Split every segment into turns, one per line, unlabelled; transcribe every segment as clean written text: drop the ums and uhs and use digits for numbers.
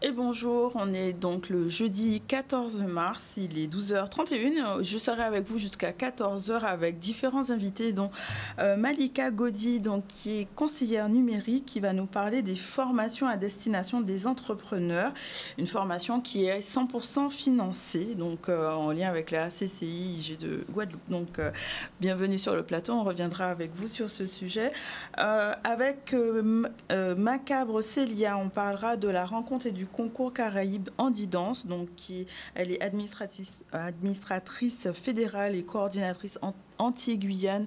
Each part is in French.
Et bonjour, on est donc le jeudi 14 mars, il est 12h31. Je serai avec vous jusqu'à 14h avec différents invités, dont Malika Godi, donc, qui est conseillère numérique, qui va nous parler des formations à destination des entrepreneurs. Une formation qui est 100% financée, donc en lien avec la CCI IG de Guadeloupe. Donc bienvenue sur le plateau, on reviendra avec vous sur ce sujet. Avec Macabre Célia, on parlera de la rencontre et du concours Caraïbes Handidanse, donc elle est administratrice fédérale et coordinatrice anti-Guyane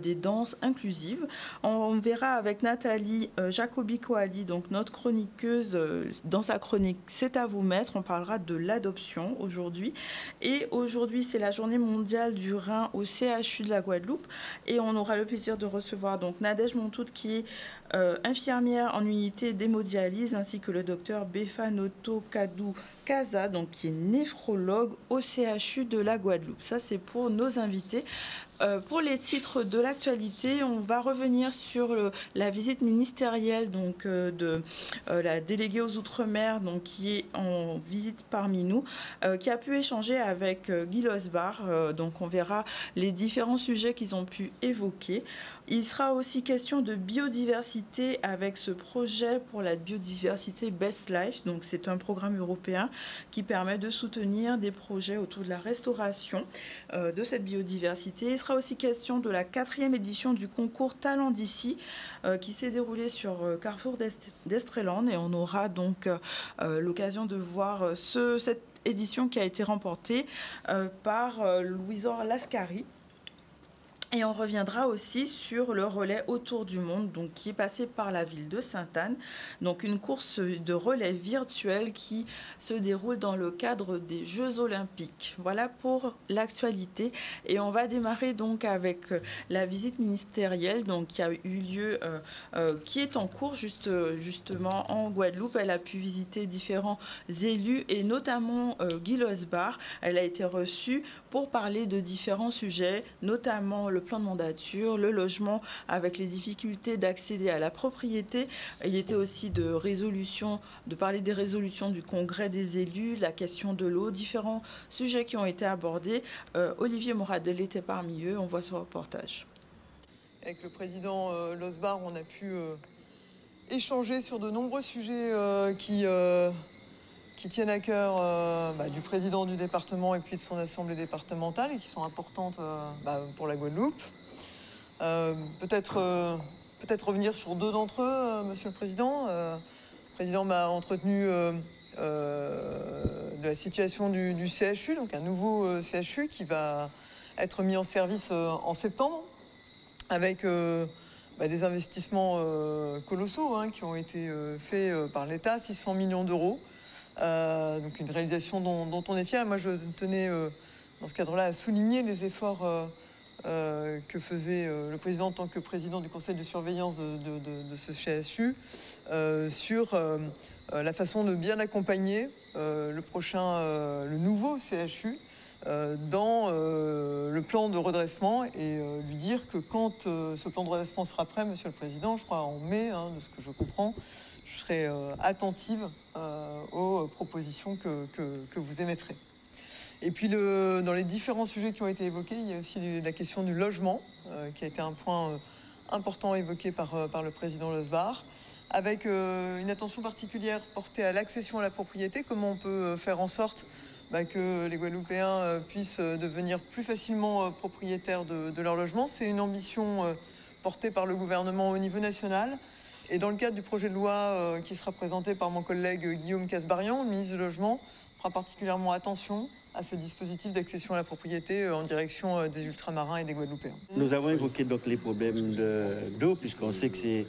des danses inclusives. On verra avec Nathalie Jacobi-Coali, donc notre chroniqueuse, dans sa chronique C'est à vous maître, on parlera de l'adoption aujourd'hui. Et aujourd'hui, c'est la journée mondiale du rein au CHU de la Guadeloupe. Et on aura le plaisir de recevoir donc Nadège Montout, qui est infirmière en unité d'hémodialyse, ainsi que le docteur Befanoto Kadou Kaza, donc qui est néphrologue au CHU de la Guadeloupe. Ça, c'est pour nos invités. Pour les titres de l'actualité, on va revenir sur la visite ministérielle donc, de la déléguée aux Outre-mer, donc, qui est en visite parmi nous, qui a pu échanger avec Guy Losbar. Donc on verra les différents sujets qu'ils ont pu évoquer. Il sera aussi question de biodiversité avec ce projet pour la biodiversité Best Life. Donc c'est un programme européen qui permet de soutenir des projets autour de la restauration de cette biodiversité. Il sera aussi question de la 4e édition du concours Talent d'ici qui s'est déroulé sur Carrefour d'Estreland, et on aura donc l'occasion de voir cette édition qui a été remportée par Louisor Lascari. Et on reviendra aussi sur le relais autour du monde, donc, qui est passé par la ville de Sainte-Anne. Donc une course de relais virtuel qui se déroule dans le cadre des Jeux Olympiques. Voilà pour l'actualité. Et on va démarrer donc avec la visite ministérielle donc, qui a eu lieu, qui est en cours justement en Guadeloupe. Elle a pu visiter différents élus et notamment Guy Losbar. Elle a été reçue pour parler de différents sujets, notamment le plan de mandature, le logement avec les difficultés d'accéder à la propriété. Il était aussi de parler des résolutions du congrès des élus, la question de l'eau, différents sujets qui ont été abordés. Olivier Moradel était parmi eux, on voit ce reportage.
Avec le président Losbar, on a pu échanger sur de nombreux sujets qui tiennent à cœur du président du département et puis de son assemblée départementale et qui sont importantes pour la Guadeloupe. Peut-être revenir sur deux d'entre eux, Monsieur le Président. Le Président m'a entretenu de la situation du CHU, donc un nouveau CHU qui va être mis en service en septembre avec des investissements colossaux qui ont été faits par l'État, 600 millions d'euros. Donc une réalisation dont on est fier. Moi, je tenais dans ce cadre-là à souligner les efforts que faisait le président en tant que président du conseil de surveillance de ce CHU sur la façon de bien accompagner le nouveau CHU dans le plan de redressement et lui dire que quand ce plan de redressement sera prêt, Monsieur le Président, je crois en mai, de ce que je comprends, je serai attentive aux propositions que vous émettrez. Et puis dans les différents sujets qui ont été évoqués, il y a aussi la question du logement, qui a été un point important évoqué par le président Losbar, avec une attention particulière portée à l'accession à la propriété, comment on peut faire en sorte que les Guadeloupéens puissent devenir plus facilement propriétaires de leur logement. C'est une ambition portée par le gouvernement au niveau national. Et dans le cadre du projet de loi qui sera présenté par mon collègue Guillaume Casbarian, le ministre du Logement, fera particulièrement attention à ce dispositif d'accession à la propriété en direction des ultramarins et des Guadeloupéens.
Nous avons évoqué donc les problèmes d'eau, puisqu'on sait que c'est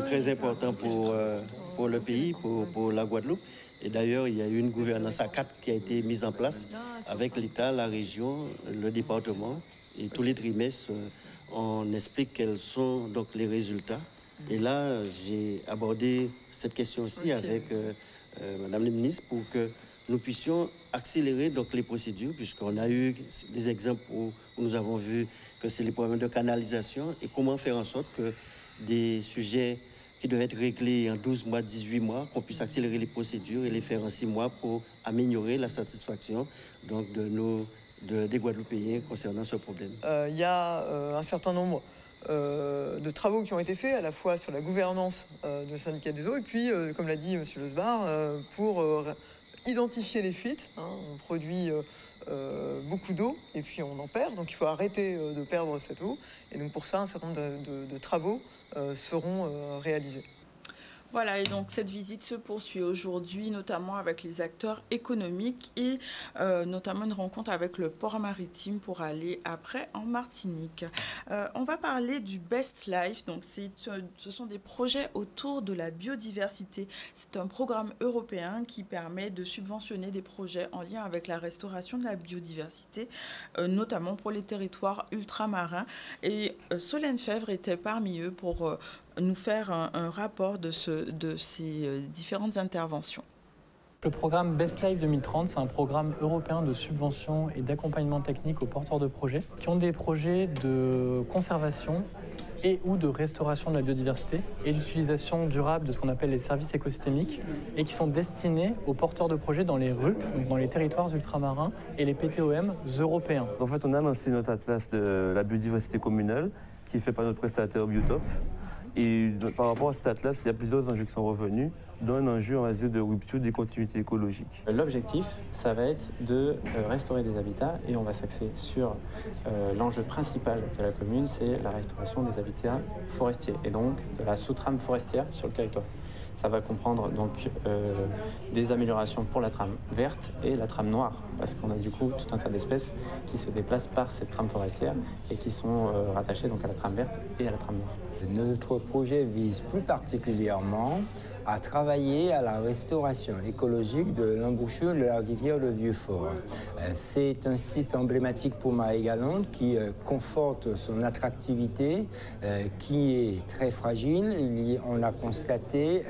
très important pour le pays, pour la Guadeloupe. Et d'ailleurs, il y a eu une gouvernance à 4 qui a été mise en place avec l'État, la région, le département Et tous les trimestres, on explique quels sont donc les résultats. Et là, j'ai abordé cette question aussi avec Madame la ministre pour que nous puissions accélérer donc les procédures, puisqu'on a eu des exemples où nous avons vu que c'est les problèmes de canalisation et comment faire en sorte que des sujets qui doivent être réglés en 12 mois, 18 mois, qu'on puisse accélérer les procédures et les faire en 6 mois pour améliorer la satisfaction donc, des Guadeloupéens concernant ce problème.
Il y a un certain nombre de travaux qui ont été faits à la fois sur la gouvernance du syndicat des eaux et puis, comme l'a dit M. Lezbar, pour identifier les fuites. On produit beaucoup d'eau et puis on en perd, donc il faut arrêter de perdre cette eau. Et donc pour ça, un certain nombre de travaux seront réalisés.
Voilà, et donc cette visite se poursuit aujourd'hui, notamment avec les acteurs économiques et notamment une rencontre avec le port maritime pour aller après en Martinique. On va parler du Best Life, donc ce sont des projets autour de la biodiversité. C'est un programme européen qui permet de subventionner des projets en lien avec la restauration de la biodiversité, notamment pour les territoires ultramarins. Et Solène Fèvre était parmi eux pour nous faire un rapport de ces différentes interventions.
Le programme Best Life 2030, c'est un programme européen de subvention et d'accompagnement technique aux porteurs de projets qui ont des projets de conservation et ou de restauration de la biodiversité et d'utilisation durable de ce qu'on appelle les services écosystémiques et qui sont destinés aux porteurs de projets dans les RUP, donc dans les territoires ultramarins et les PTOM européens.
En fait, on a lancé notre atlas de la biodiversité communale qui est fait par notre prestataire Biotop. Et par rapport à cet atlas, il y a plusieurs enjeux qui sont revenus, dont un enjeu, on va dire, de rupture des continuités écologiques.
L'objectif, ça va être de restaurer des habitats et on va s'axer sur l'enjeu principal de la commune, c'est la restauration des habitats forestiers et donc de la sous-trame forestière sur le territoire. Ça va comprendre donc des améliorations pour la trame verte et la trame noire, parce qu'on a du coup tout un tas d'espèces qui se déplacent par cette trame forestière et qui sont rattachées donc à la trame verte et à la trame noire.
Notre projet vise plus particulièrement à travailler à la restauration écologique de l'embouchure de la rivière de Vieux-Fort. C'est un site emblématique pour Marie-Galante qui conforte son attractivité, qui est très fragile. On a constaté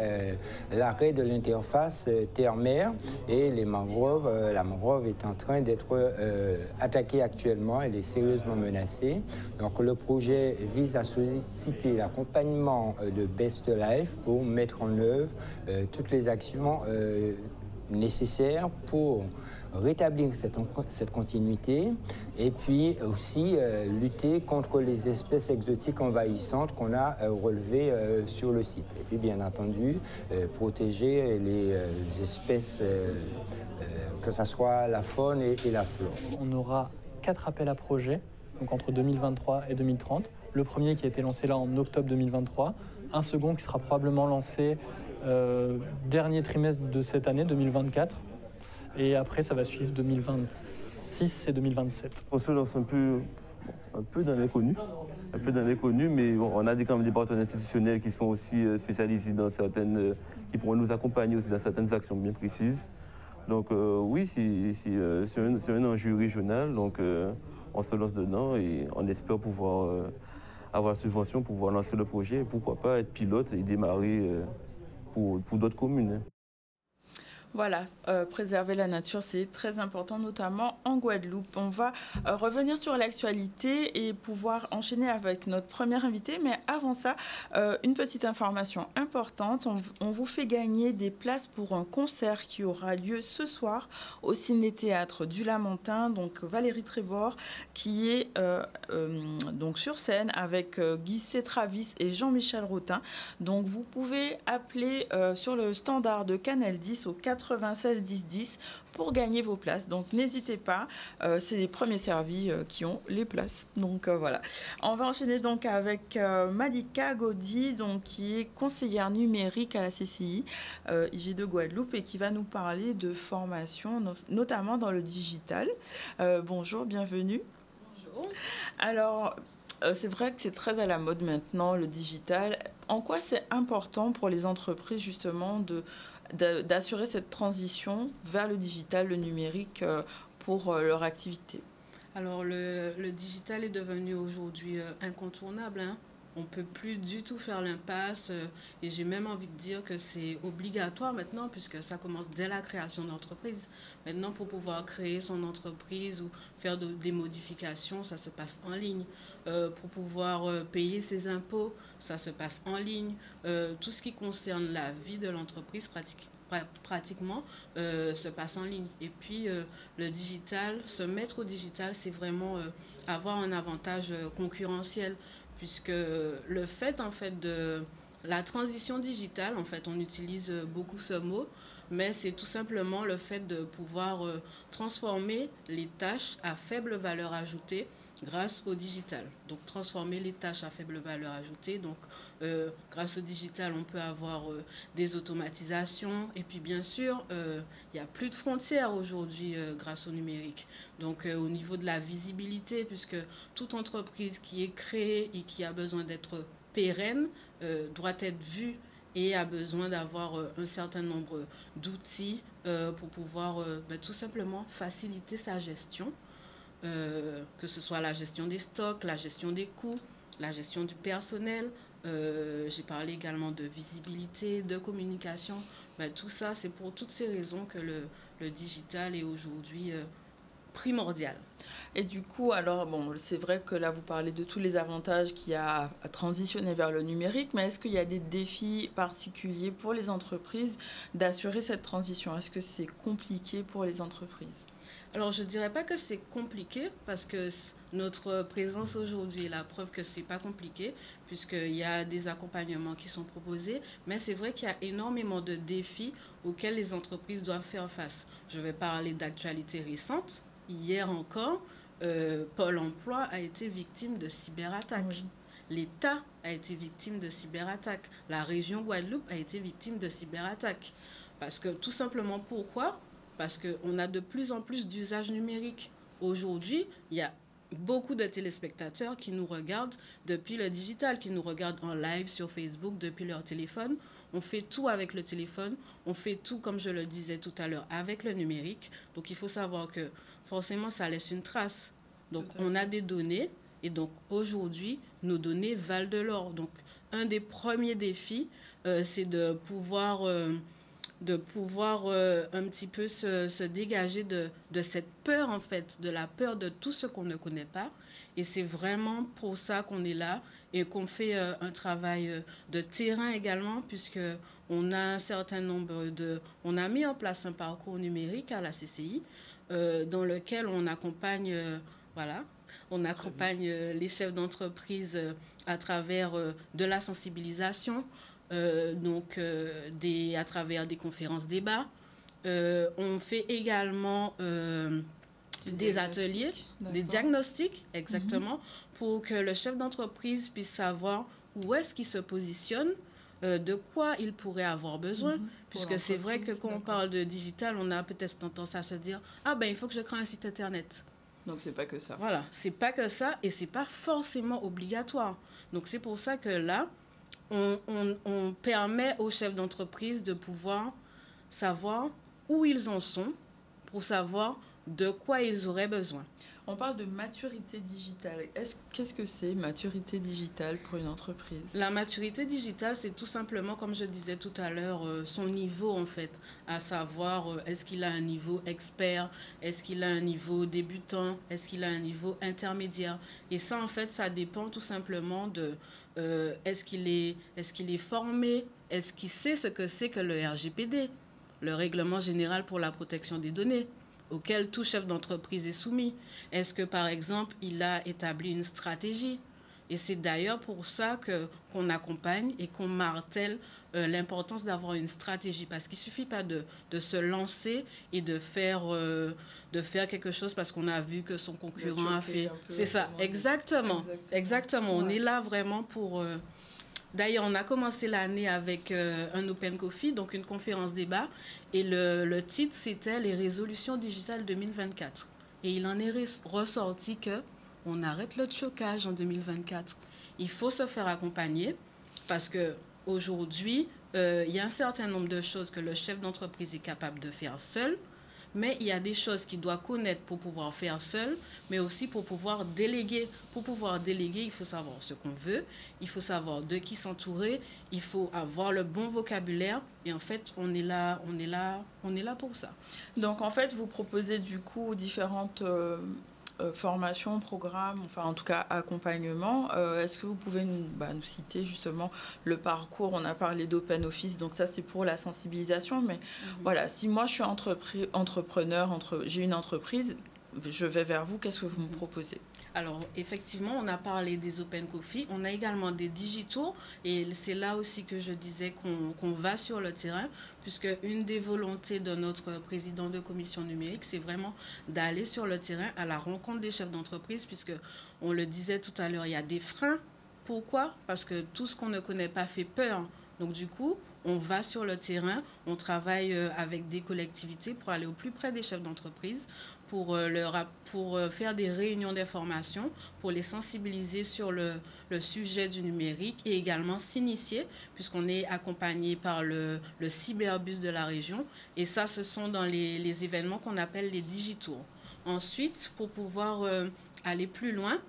l'arrêt de l'interface terre-mer et les mangroves, la mangrove est en train d'être attaquée actuellement, elle est sérieusement menacée. Donc le projet vise à solliciter l'accompagnement de Best Life pour mettre en œuvre toutes les actions nécessaires pour rétablir cette continuité et puis aussi lutter contre les espèces exotiques envahissantes qu'on a relevées sur le site. Et puis bien entendu, protéger les espèces, que ce soit la faune et la flore.
On aura 4 appels à projets, donc entre 2023 et 2030. Le premier qui a été lancé là en octobre 2023, un second qui sera probablement lancé dernier trimestre de cette année, 2024. Et après, ça va suivre 2026 et 2027.
On se lance un peu dans l'inconnu. Mais bon, on a quand même des partenaires institutionnels qui sont aussi spécialisés dans certaines, qui pourront nous accompagner aussi dans certaines actions bien précises. Donc oui, c'est un enjeu régional, donc on se lance dedans et on espère pouvoir avoir la subvention pour pouvoir lancer le projet et pourquoi pas être pilote et démarrer pour d'autres communes.
Voilà, préserver la nature, c'est très important, notamment en Guadeloupe. On va revenir sur l'actualité et pouvoir enchaîner avec notre première invitée. Mais avant ça, une petite information importante. On vous fait gagner des places pour un concert qui aura lieu ce soir au Ciné-Théâtre du Lamentin. Donc Valérie Trébord qui est donc sur scène avec Guy Cétravis et Jean-Michel Rotin. Donc vous pouvez appeler sur le standard de Canal 10 au 96 10 10 pour gagner vos places. Donc n'hésitez pas, c'est les premiers servis qui ont les places. Donc voilà. On va enchaîner donc avec Malika Godi, donc qui est conseillère numérique à la CCI IG de Guadeloupe et qui va nous parler de formation, notamment dans le digital. Bonjour, bienvenue. Bonjour. Alors, c'est vrai que c'est très à la mode maintenant, le digital. En quoi c'est important pour les entreprises justement d'assurer cette transition vers le digital, le numérique pour leur activité?
Alors, le digital est devenu aujourd'hui incontournable, hein. On ne peut plus du tout faire l'impasse et j'ai même envie de dire que c'est obligatoire maintenant puisque ça commence dès la création d'entreprise. Maintenant, pour pouvoir créer son entreprise ou faire des modifications, ça se passe en ligne. Pour pouvoir payer ses impôts, ça se passe en ligne. Tout ce qui concerne la vie de l'entreprise pratiquement se passe en ligne. Et puis le digital, se mettre au digital, c'est vraiment avoir un avantage concurrentiel puisque le fait en fait de la transition digitale, en fait on utilise beaucoup ce mot, mais c'est tout simplement le fait de pouvoir transformer les tâches à faible valeur ajoutée grâce au digital. Donc transformer les tâches à faible valeur ajoutée. Donc grâce au digital, on peut avoir des automatisations. Et puis bien sûr, il n'y a plus de frontières aujourd'hui grâce au numérique. Donc au niveau de la visibilité, puisque toute entreprise qui est créée et qui a besoin d'être pérenne doit être vue et a besoin d'avoir un certain nombre d'outils pour pouvoir tout simplement faciliter sa gestion. Que ce soit la gestion des stocks, la gestion des coûts, la gestion du personnel. J'ai parlé également de visibilité, de communication. Tout ça, c'est pour toutes ces raisons que le digital est aujourd'hui primordial.
Et du coup, alors, bon, c'est vrai que là, vous parlez de tous les avantages qu'il y a à transitionner vers le numérique, mais est-ce qu'il y a des défis particuliers pour les entreprises d'assurer cette transition? Est-ce que c'est compliqué pour les entreprises?
Alors, je ne dirais pas que c'est compliqué parce que notre présence aujourd'hui est la preuve que ce n'est pas compliqué puisqu'il y a des accompagnements qui sont proposés, mais c'est vrai qu'il y a énormément de défis auxquels les entreprises doivent faire face. Je vais parler d'actualités récentes. Hier encore, Pôle emploi a été victime de cyberattaques. Oui. L'État a été victime de cyberattaques. La région Guadeloupe a été victime de cyberattaques. Parce que tout simplement, pourquoi ? Parce qu'on a de plus en plus d'usages numériques. Aujourd'hui, il y a beaucoup de téléspectateurs qui nous regardent depuis le digital, qui nous regardent en live sur Facebook depuis leur téléphone. On fait tout avec le téléphone, on fait tout, comme je le disais tout à l'heure, avec le numérique. Donc, il faut savoir que forcément, ça laisse une trace. Donc, on a des données et donc, aujourd'hui, nos données valent de l'or. Donc, un des premiers défis, c'est de pouvoir un petit peu se dégager de cette peur, en fait, de la peur de tout ce qu'on ne connaît pas. Et c'est vraiment pour ça qu'on est là et qu'on fait un travail de terrain également, puisqu'on a un certain nombre on a mis en place un parcours numérique à la CCI, dans lequel on accompagne, les chefs d'entreprise à travers de la sensibilisation, à travers des conférences débats. On fait également des ateliers, des diagnostics, exactement, pour que le chef d'entreprise puisse savoir où est-ce qu'il se positionne, de quoi il pourrait avoir besoin, puisque c'est vrai que quand on parle de digital, on a peut-être tendance à se dire « Ah ben, il faut que je crée un site internet ».
Donc, c'est pas que ça.
Voilà, c'est pas que ça et c'est pas forcément obligatoire. Donc, c'est pour ça que là, on permet aux chefs d'entreprise de pouvoir savoir où ils en sont pour savoir de quoi ils auraient besoin.
On parle de maturité digitale. Qu'est-ce que c'est, maturité digitale pour une entreprise?
La maturité digitale, c'est tout simplement, comme je disais tout à l'heure, son niveau, en fait. À savoir, est-ce qu'il a un niveau expert? Est-ce qu'il a un niveau débutant? Est-ce qu'il a un niveau intermédiaire? Et ça, en fait, ça dépend tout simplement de est-ce qu'il est formé? Est-ce qu'il sait ce que c'est que le RGPD, le Règlement général pour la protection des données, auquel tout chef d'entreprise est soumis? Est-ce que, par exemple, il a établi une stratégie? Et c'est d'ailleurs pour ça qu'on accompagne et qu'on martèle l'importance d'avoir une stratégie. Parce qu'il ne suffit pas de se lancer et de faire quelque chose parce qu'on a vu que son concurrent a fait. C'est ça, exactement. Exactement. Ouais. On est là vraiment pour... D'ailleurs, on a commencé l'année avec un Open Coffee, donc une conférence débat, et le titre, c'était « Les résolutions digitales 2024 ». Et il en est ressorti qu'on arrête le chocage en 2024. Il faut se faire accompagner parce qu'aujourd'hui, il y a un certain nombre de choses que le chef d'entreprise est capable de faire seul, mais il y a des choses qu'il doit connaître pour pouvoir faire seul, mais aussi pour pouvoir déléguer. Pour pouvoir déléguer, il faut savoir ce qu'on veut, il faut savoir de qui s'entourer, il faut avoir le bon vocabulaire, et en fait, on est là pour ça.
Donc, en fait, vous proposez du coup différentes formation, programme, enfin en tout cas accompagnement. Est-ce que vous pouvez nous citer justement le parcours? On a parlé d'Open Office, donc ça c'est pour la sensibilisation, mais voilà, si moi je suis entrepreneur, j'ai une entreprise, je vais vers vous, qu'est-ce que vous me proposez?
Alors, effectivement, on a parlé des Open Coffee. On a également des digitours. Et c'est là aussi que je disais qu'on va sur le terrain, puisque une des volontés de notre président de commission numérique, c'est vraiment d'aller sur le terrain à la rencontre des chefs d'entreprise, puisque on le disait tout à l'heure, il y a des freins. Pourquoi? Parce que tout ce qu'on ne connaît pas fait peur. Donc, du coup, on va sur le terrain, on travaille avec des collectivités pour aller au plus près des chefs d'entreprise, pour faire des réunions d'information, pour les sensibiliser sur le sujet du numérique et également s'initier, puisqu'on est accompagné par le cyberbus de la région. Et ça, ce sont dans les événements qu'on appelle les digitours. Ensuite, pour pouvoir aller plus loin,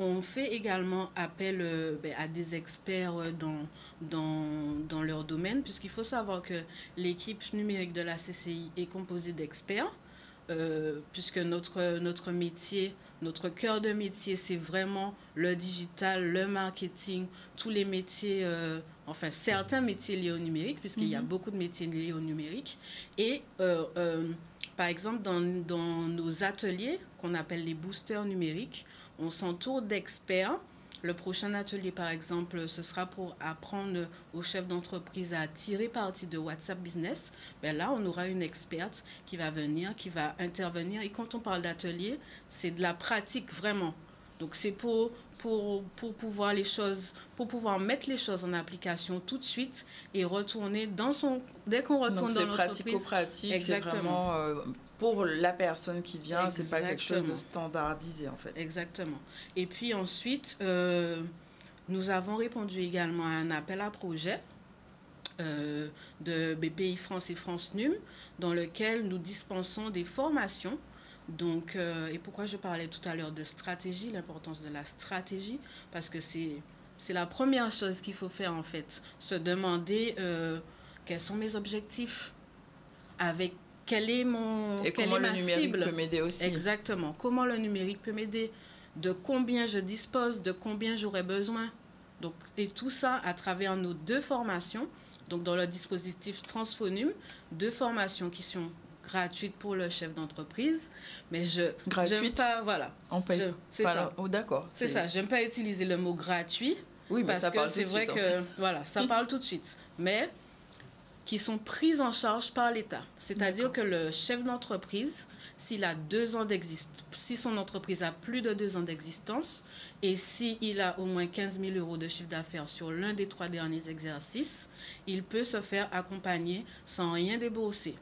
on fait également appel à des experts dans leur domaine, puisqu'il faut savoir que l'équipe numérique de la CCI est composée d'experts, puisque notre métier, notre cœur de métier, c'est vraiment le digital, le marketing, tous les métiers, certains métiers liés au numérique, puisqu'il y a beaucoup de métiers liés au numérique. Et par exemple, dans nos ateliers, qu'on appelle les boosters numériques, on s'entoure d'experts. Le prochain atelier, par exemple, ce sera pour apprendre aux chefs d'entreprise à tirer parti de WhatsApp Business. Là, on aura une experte qui va venir, qui va intervenir. Et quand on parle d'atelier, c'est de la pratique, vraiment. Donc, c'est pour pouvoir mettre les choses en application tout de suite et retourner dès qu'on retourne dans l'entreprise.
C'est pratico-pratique. Exactement. C'est vraiment pour la personne qui vient, c'est pas quelque chose de standardisé en fait.
Exactement. Et puis ensuite, nous avons répondu également à un appel à projet de BPI France et France Num, dans lequel nous dispensons des formations. Donc, et pourquoi je parlais tout à l'heure de stratégie, l'importance de la stratégie, parce que c'est la première chose qu'il faut faire en fait, se demander quels sont mes objectifs, avec quelle est ma cible. Et
comment le numérique peut m'aider aussi.
Exactement, comment le numérique peut m'aider, de combien je dispose, de combien j'aurais besoin. Donc, et tout ça à travers nos 2 formations, donc dans le dispositif Transfonum, 2 formations qui sont gratuite pour le chef d'entreprise, mais j'aime pas, voilà.
On paye.
C'est ça.
Oh, d'accord.
C'est ça. J'aime pas utiliser le mot gratuit.
Oui, mais
parce que c'est vrai que, voilà, ça parle tout de suite. Mais qui sont prises en charge par l'État. C'est-à-dire que le chef d'entreprise, s'il a 2 ans d'existence, si son entreprise a plus de 2 ans d'existence, et s'il a au moins 15 000 € de chiffre d'affaires sur l'un des 3 derniers exercices, il peut se faire accompagner sans rien débourser,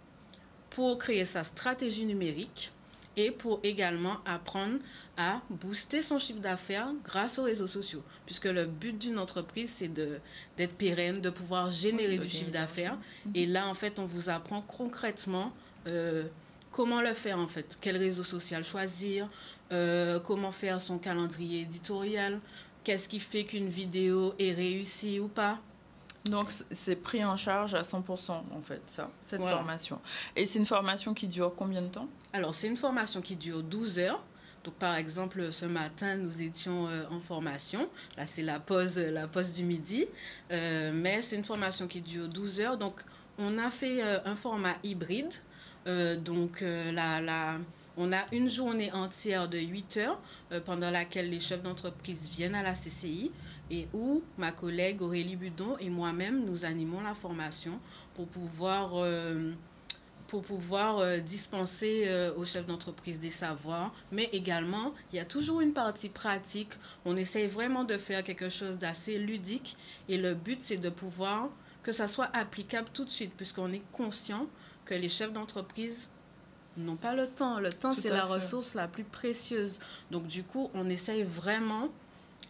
pour créer sa stratégie numérique et pour également apprendre à booster son chiffre d'affaires grâce aux réseaux sociaux. Puisque le but d'une entreprise, c'est d'être pérenne, de pouvoir générer du chiffre d'affaires. Et là, en fait, on vous apprend concrètement comment le faire, en fait. Quel réseau social choisir, comment faire son calendrier éditorial, qu'est-ce qui fait qu'une vidéo est réussie ou pas.
Donc, c'est pris en charge à 100%, en fait, cette formation. Et c'est une formation qui dure combien de temps? Alors,
c'est une formation qui dure 12 heures. Donc, par exemple, ce matin, nous étions en formation. Là, c'est la pause du midi. Mais c'est une formation qui dure 12 heures. Donc, on a fait un format hybride. On a une journée entière de 8 heures pendant laquelle les chefs d'entreprise viennent à la CCI et où ma collègue Aurélie Budon et moi-même, nous animons la formation pour pouvoir dispenser aux chefs d'entreprise des savoirs. Mais également, il y a toujours une partie pratique. On essaye vraiment de faire quelque chose d'assez ludique et le but, c'est de pouvoir que ça soit applicable tout de suite puisqu'on est conscient que les chefs d'entreprise n'ont pas le temps. Le temps, c'est la ressource la plus précieuse. Donc, du coup, on essaye vraiment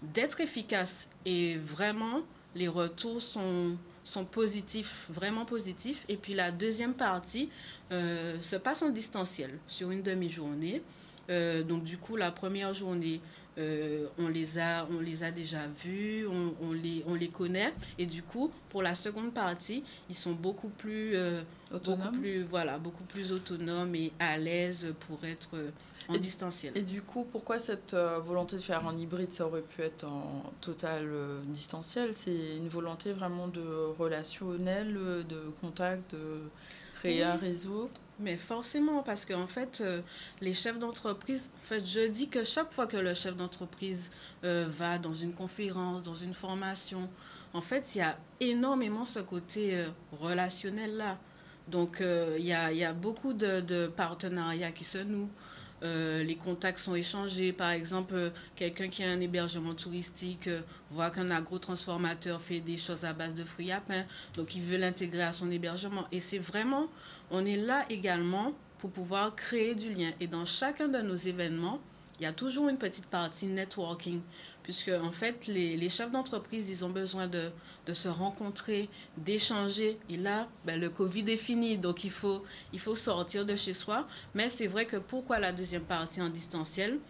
d'être efficace et vraiment, les retours sont sont positifs, vraiment positifs. Et puis la deuxième partie se passe en distanciel sur une demi-journée. Donc du coup, la première journée, on les a déjà vus, on les connaît. Et du coup, pour la seconde partie, ils sont beaucoup plus autonomes et à l'aise pour être en distanciel.
Et du coup, pourquoi cette volonté de faire en hybride, ça aurait pu être en total distanciel? C'est une volonté vraiment de relationnel, de contact, de créer un réseau?
Mais forcément, parce qu'en fait, les chefs d'entreprise, en fait, je dis que chaque fois que le chef d'entreprise va dans une conférence, dans une formation, en fait, il y a énormément ce côté relationnel-là. Donc, il y a beaucoup de partenariats qui se nouent. Les contacts sont échangés. Par exemple, quelqu'un qui a un hébergement touristique voit qu'un agrotransformateur fait des choses à base de fruits à pain, donc il veut l'intégrer à son hébergement. Et c'est vraiment, on est là également pour pouvoir créer du lien. Et dans chacun de nos événements, il y a toujours une petite partie networking, puisque en fait, les chefs d'entreprise, ils ont besoin de se rencontrer, d'échanger. Et là, le Covid est fini, donc il faut sortir de chez soi. Mais c'est vrai que pourquoi la deuxième partie en distanciel?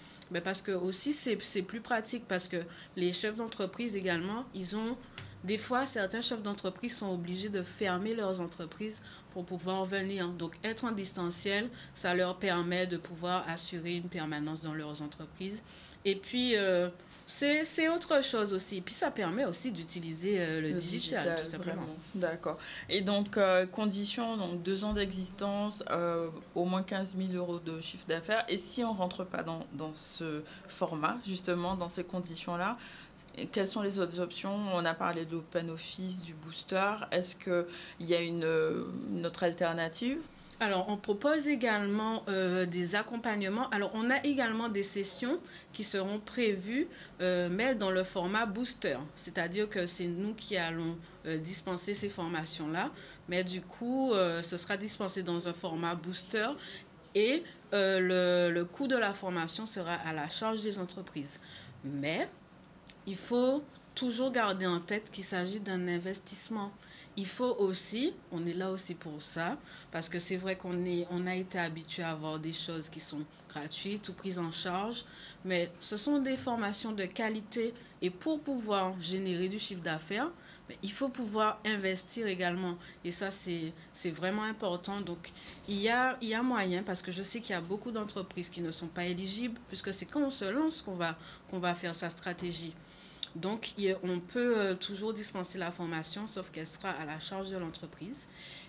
Parce que aussi, c'est plus pratique, parce que les chefs d'entreprise également, ils ont... Des fois, certains chefs d'entreprise sont obligés de fermer leurs entreprises pour pouvoir venir. Donc, être en distanciel, ça leur permet de pouvoir assurer une permanence dans leurs entreprises. Et puis, c'est autre chose aussi. Puis, ça permet aussi d'utiliser le digital, tout simplement.
D'accord. Et donc, condition, donc 2 ans d'existence, au moins 15 000 € de chiffre d'affaires. Et si on ne rentre pas dans ce format, justement, dans ces conditions-là, quelles sont les autres options? On a parlé de l'open office, du booster. Est-ce qu'il y a une autre alternative?
Alors, on propose également des accompagnements. Alors, on a également des sessions qui seront prévues, mais dans le format booster. C'est-à-dire que c'est nous qui allons dispenser ces formations-là. Mais du coup, ce sera dispensé dans un format booster. Et le coût de la formation sera à la charge des entreprises. Mais il faut toujours garder en tête qu'il s'agit d'un investissement. Il faut aussi, on est là aussi pour ça, parce que c'est vrai on a été habitué à avoir des choses qui sont gratuites ou prises en charge, mais ce sont des formations de qualité et pour pouvoir générer du chiffre d'affaires, il faut pouvoir investir également. Et ça, c'est vraiment important. Donc, il y a moyen, parce que je sais qu'il y a beaucoup d'entreprises qui ne sont pas éligibles, puisque c'est quand on se lance qu'on va faire sa stratégie. Donc, on peut toujours dispenser la formation, sauf qu'elle sera à la charge de l'entreprise.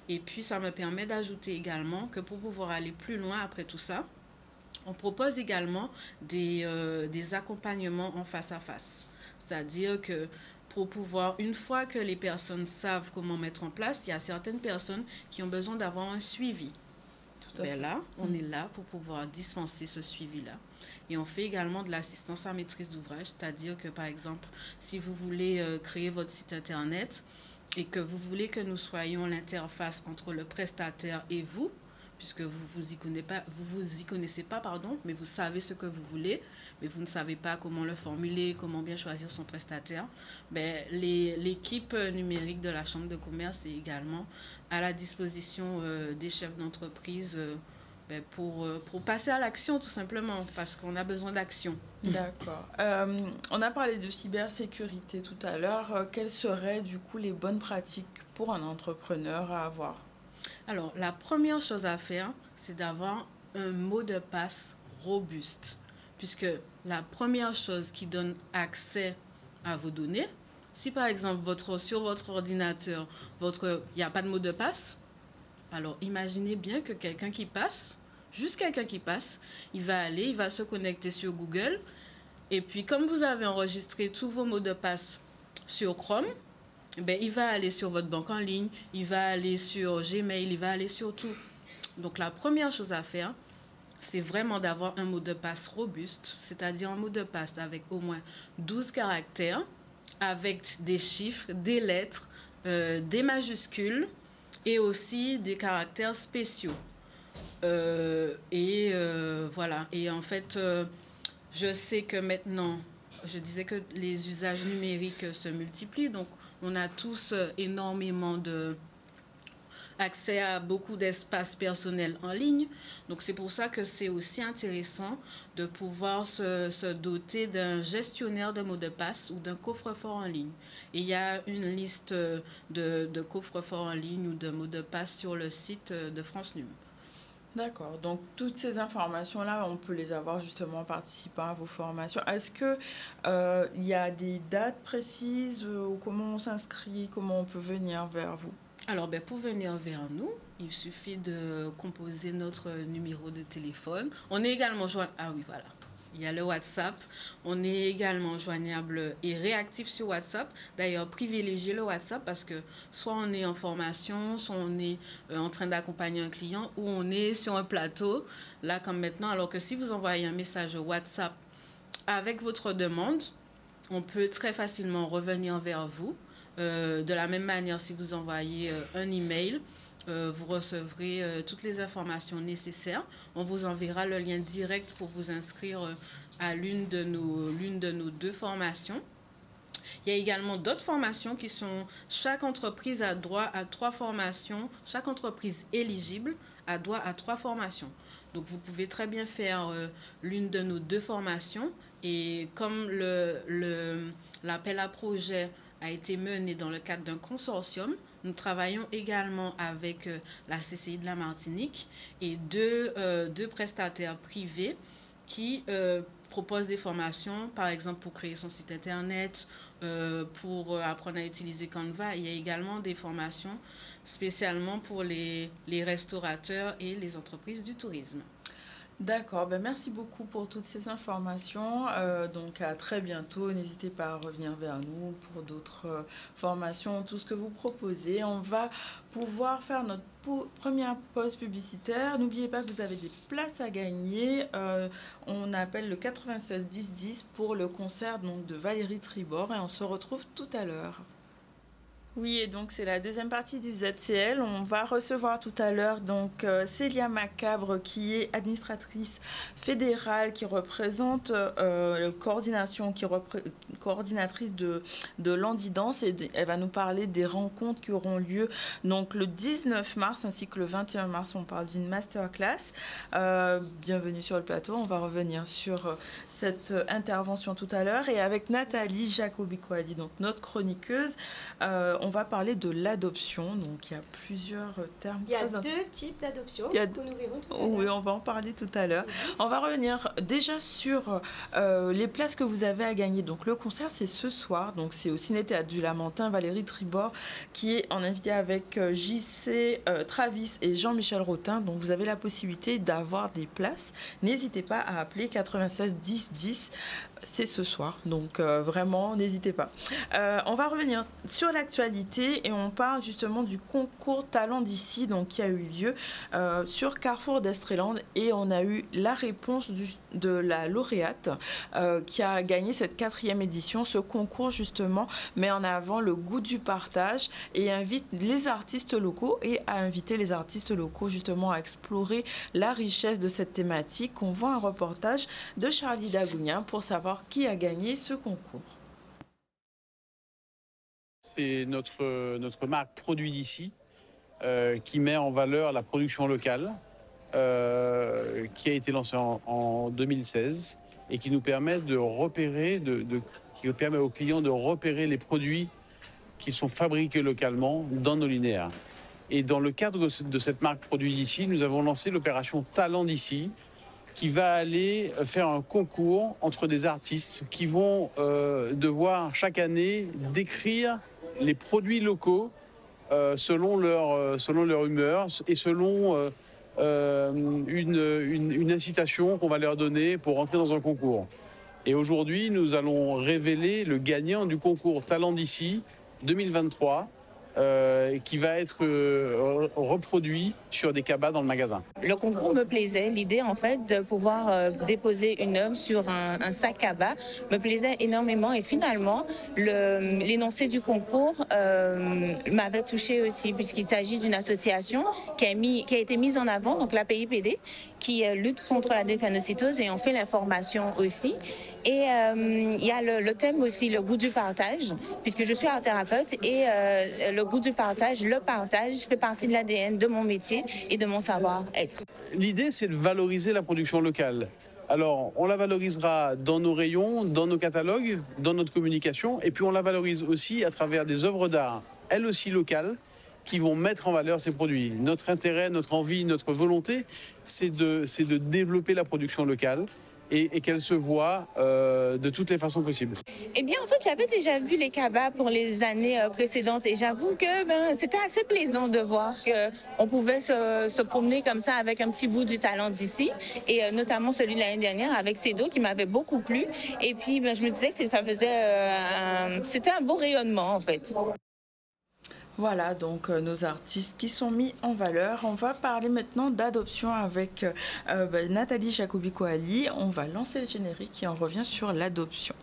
Et puis, ça me permet d'ajouter également que pour pouvoir aller plus loin après tout ça, on propose également des accompagnements en face à face. C'est-à-dire que pour pouvoir, une fois que les personnes savent comment mettre en place, il y a certaines personnes qui ont besoin d'avoir un suivi. Là, on est là pour pouvoir dispenser ce suivi-là. Et on fait également de l'assistance à maîtrise d'ouvrage, c'est-à-dire que, par exemple, si vous voulez créer votre site Internet et que vous voulez que nous soyons l'interface entre le prestataire et vous, puisque vous y connaissez pas, mais vous savez ce que vous voulez, mais vous ne savez pas comment le formuler, comment bien choisir son prestataire, l'équipe numérique de la Chambre de commerce est également à la disposition des chefs d'entreprise pour passer à l'action tout simplement, parce qu'on a besoin d'action.
D'accord. On a parlé de cybersécurité tout à l'heure. Quelles seraient du coup les bonnes pratiques pour un entrepreneur à avoir?
Alors, la première chose à faire, c'est d'avoir un mot de passe robuste, puisque la première chose qui donne accès à vos données, si par exemple sur votre ordinateur, il n'y a pas de mot de passe, alors imaginez bien que quelqu'un qui passe, il va se connecter sur Google, et puis comme vous avez enregistré tous vos mots de passe sur Chrome, il va aller sur votre banque en ligne, il va aller sur Gmail, il va aller sur tout. Donc, la première chose à faire, c'est vraiment d'avoir un mot de passe robuste, c'est-à-dire un mot de passe avec au moins 12 caractères, avec des chiffres, des lettres, des majuscules et aussi des caractères spéciaux. Voilà. Et en fait, je sais que maintenant, je disais que les usages numériques se multiplient, donc on a tous énormément accès à beaucoup d'espaces personnels en ligne. Donc, c'est pour ça que c'est aussi intéressant de pouvoir se doter d'un gestionnaire de mots de passe ou d'un coffre-fort en ligne. Et il y a une liste de coffres-forts en ligne ou de mots de passe sur le site de France Num.
D'accord. Donc, toutes ces informations-là, on peut les avoir justement en participant à vos formations. Est-ce que il y a des dates précises ou comment on s'inscrit, comment on peut venir vers vous?
Alors, pour venir vers nous, il suffit de composer notre numéro de téléphone. On est également joignable. Ah oui, voilà. Il y a le WhatsApp. On est également joignable et réactif sur WhatsApp. D'ailleurs, privilégiez le WhatsApp parce que soit on est en formation, soit on est en train d'accompagner un client ou on est sur un plateau, là comme maintenant. Alors que si vous envoyez un message WhatsApp avec votre demande, on peut très facilement revenir vers vous. De la même manière, si vous envoyez un email, vous recevrez toutes les informations nécessaires. On vous enverra le lien direct pour vous inscrire à l'une de nos 2 formations. Il y a également d'autres formations qui sont... Chaque entreprise a droit à 3 formations. Chaque entreprise éligible a droit à 3 formations. Donc, vous pouvez très bien faire l'une de nos 2 formations. Et comme l'appel à projet a été mené dans le cadre d'un consortium, nous travaillons également avec la CCI de la Martinique et deux prestataires privés qui proposent des formations, par exemple pour créer son site internet, pour apprendre à utiliser Canva. Il y a également des formations spécialement pour les restaurateurs et les entreprises du tourisme.
D'accord, merci beaucoup pour toutes ces informations. Donc à très bientôt. N'hésitez pas à revenir vers nous pour d'autres formations, tout ce que vous proposez. On va pouvoir faire notre première pause publicitaire. N'oubliez pas que vous avez des places à gagner. On appelle le 96 10 10 pour le concert donc, de Valérie Tribord et on se retrouve tout à l'heure. Oui, et donc c'est la deuxième partie du ZCL. On va recevoir tout à l'heure donc Célia Macabre, qui est administratrice fédérale, qui représente la coordination, coordinatrice de l'Andidance, et elle va nous parler des rencontres qui auront lieu donc le 19 mars ainsi que le 21 mars. On parle d'une masterclass. Bienvenue sur le plateau. On va revenir sur cette intervention tout à l'heure et avec Nathalie Jacobi-Coadi, donc notre chroniqueuse. On va parler de l'adoption. Donc, il y a plusieurs termes.
Il y a 2 types d'adoption, ce que nous verrons tout à l'heure.
Oui, on va en parler tout à l'heure. On va revenir déjà sur les places que vous avez à gagner. Donc, le concert, c'est ce soir. Donc, c'est au Ciné-Théâtre du Lamentin. Valérie Tribord, qui est en invité avec JC, Travis et Jean-Michel Rotin. Donc, vous avez la possibilité d'avoir des places. N'hésitez pas à appeler 96 10 10. C'est ce soir, donc vraiment, n'hésitez pas. On va revenir sur l'actualité et on parle justement du concours Talent d'ici, donc qui a eu lieu sur Carrefour d'Estreland, et on a eu la réponse de la lauréate qui a gagné cette 4e édition. Ce concours justement met en avant le goût du partage et invite les artistes locaux et à inviter les artistes locaux justement à explorer la richesse de cette thématique. On voit un reportage de Charlie Dagounien pour savoir qui a gagné ce concours.
C'est notre marque Produit d'ici qui met en valeur la production locale qui a été lancée en 2016 et qui nous permet de repérer, qui permet aux clients de repérer les produits qui sont fabriqués localement dans nos linéaires. Et dans le cadre de cette marque Produit d'ici, nous avons lancé l'opération Talent d'ici, qui va aller faire un concours entre des artistes qui vont devoir chaque année décrire les produits locaux selon leur humeur et selon une incitation qu'on va leur donner pour entrer dans un concours. Et aujourd'hui, nous allons révéler le gagnant du concours Talent d'ici 2023 qui va être reproduit sur des cabas dans le magasin.
Le concours me plaisait, l'idée en fait de pouvoir déposer une œuvre sur un sac cabas me plaisait énormément et finalement l'énoncé du concours m'avait touchée aussi puisqu'il s'agit d'une association qui a été mise en avant, donc la PIPD, qui lutte contre la drépanocytose et on fait l'information aussi. Et il y a le thème aussi, le goût du partage, puisque je suis art thérapeute et le goût du partage, le partage fait partie de l'ADN de mon métier et de mon savoir-être.
L'idée, c'est de valoriser la production locale. Alors, on la valorisera dans nos rayons, dans nos catalogues, dans notre communication, et puis on la valorise aussi à travers des œuvres d'art, elles aussi locales, qui vont mettre en valeur ces produits. Notre intérêt, notre envie, notre volonté, c'est de développer la production locale et qu'elle se voit de toutes les façons possibles.
Eh bien, en fait, j'avais déjà vu les cabas pour les années précédentes et j'avoue que c'était assez plaisant de voir qu'on pouvait se promener comme ça avec un petit bout du talent d'ici et notamment celui de l'année dernière avec Cédo qui m'avait beaucoup plu. Et puis, je me disais que ça faisait... c'était un beau rayonnement, en fait.
Voilà, donc nos artistes qui sont mis en valeur. On va parler maintenant d'adoption avec Nathalie Jacobi-Coali. On va lancer le générique et on revient sur l'adoption.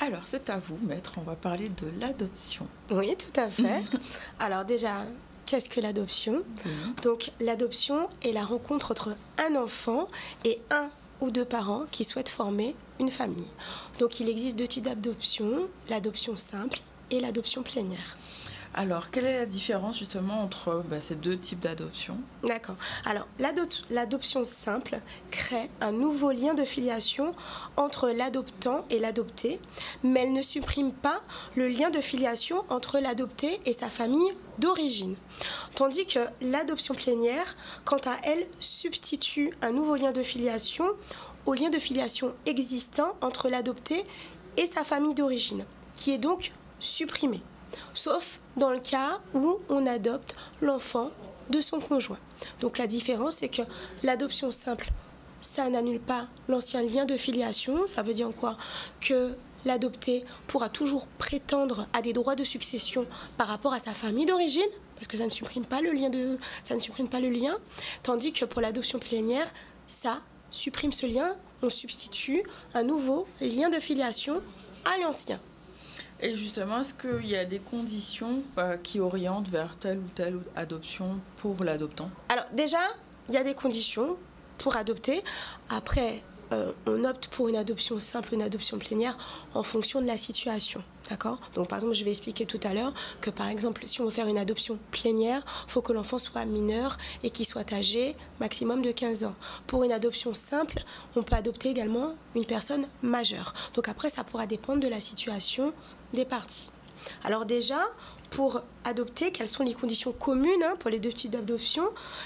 Alors, c'est à vous, maître. On va parler de l'adoption.
Oui, tout à fait. Alors déjà, qu'est-ce que l'adoption ? Donc, l'adoption est la rencontre entre un enfant et un ou deux parents qui souhaitent former une famille. Donc, il existe deux types d'adoption, l'adoption simple et l'adoption plénière.
Alors, quelle est la différence justement entre ces deux types d'adoption ?
D'accord. Alors, l'adoption simple crée un nouveau lien de filiation entre l'adoptant et l'adopté, mais elle ne supprime pas le lien de filiation entre l'adopté et sa famille d'origine. Tandis que l'adoption plénière, quant à elle, substitue un nouveau lien de filiation au lien de filiation existant entre l'adopté et sa famille d'origine, qui est donc supprimé. Sauf dans le cas où on adopte l'enfant de son conjoint. Donc la différence, c'est que l'adoption simple, ça n'annule pas l'ancien lien de filiation. Ça veut dire quoi ? Que l'adopté pourra toujours prétendre à des droits de succession par rapport à sa famille d'origine, parce que ça ne supprime pas le lien, tandis que pour l'adoption plénière, ça supprime ce lien, on substitue un nouveau lien de filiation à l'ancien.
Et justement, est-ce qu'il y a des conditions qui orientent vers telle ou telle adoption pour l'adoptant ?
Alors déjà, il y a des conditions pour adopter. Après, on opte pour une adoption simple ou une adoption plénière en fonction de la situation. D'accord ? Donc par exemple, je vais expliquer tout à l'heure que par exemple, si on veut faire une adoption plénière, il faut que l'enfant soit mineur et qu'il soit âgé maximum de 15 ans. Pour une adoption simple, on peut adopter également une personne majeure. Donc après, ça pourra dépendre de la situation des parties. Alors déjà, pour adopter, quelles sont les conditions communes pour les deux types d'adoption ?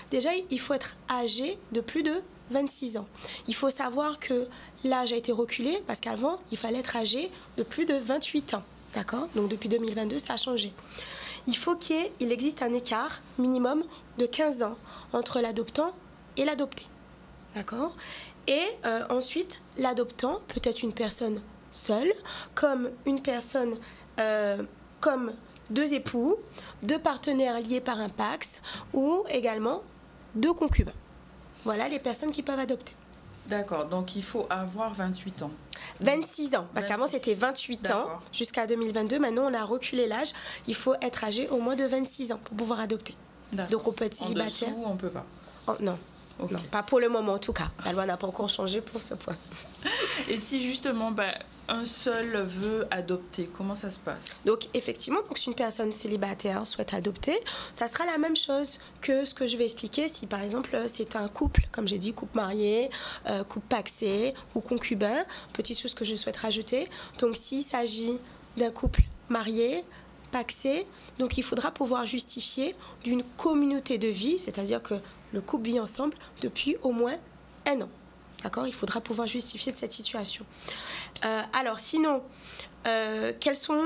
Déjà, il faut être âgé de plus de 26 ans. Il faut savoir que l'âge a été reculé parce qu'avant, il fallait être âgé de plus de 28 ans. D'accord ? Donc depuis 2022, ça a changé. Il faut qu'il existe un écart minimum de 15 ans entre l'adoptant et l'adopté. D'accord ? Et ensuite, l'adoptant peut être une personne seule, comme une personne, comme deux époux, deux partenaires liés par un PACS ou également deux concubins. Voilà les personnes qui peuvent adopter.
D'accord, donc il faut avoir 28 ans.
26 ans, parce qu'avant c'était 28 ans jusqu'à 2022. Maintenant on a reculé l'âge. Il faut être âgé au moins de 26 ans pour pouvoir adopter. Donc on peut être célibataire.
En dessous, on peut pas.
Non. Okay. Non, pas pour le moment en tout cas. La loi n'a pas encore changé pour ce point.
Et si justement un seul veut adopter, comment ça se passe ?
Donc effectivement, si une personne célibataire souhaite adopter, ça sera la même chose que ce que je vais expliquer si par exemple c'est un couple, comme j'ai dit, couple marié, couple pacsé ou concubin. Petite chose que je souhaite rajouter. Donc s'il s'agit d'un couple marié, pacsé, donc il faudra pouvoir justifier d'une communauté de vie, c'est-à-dire que le couple vit ensemble depuis au moins 1 an. D'accord ? Il faudra pouvoir justifier de cette situation. Alors sinon, quels sont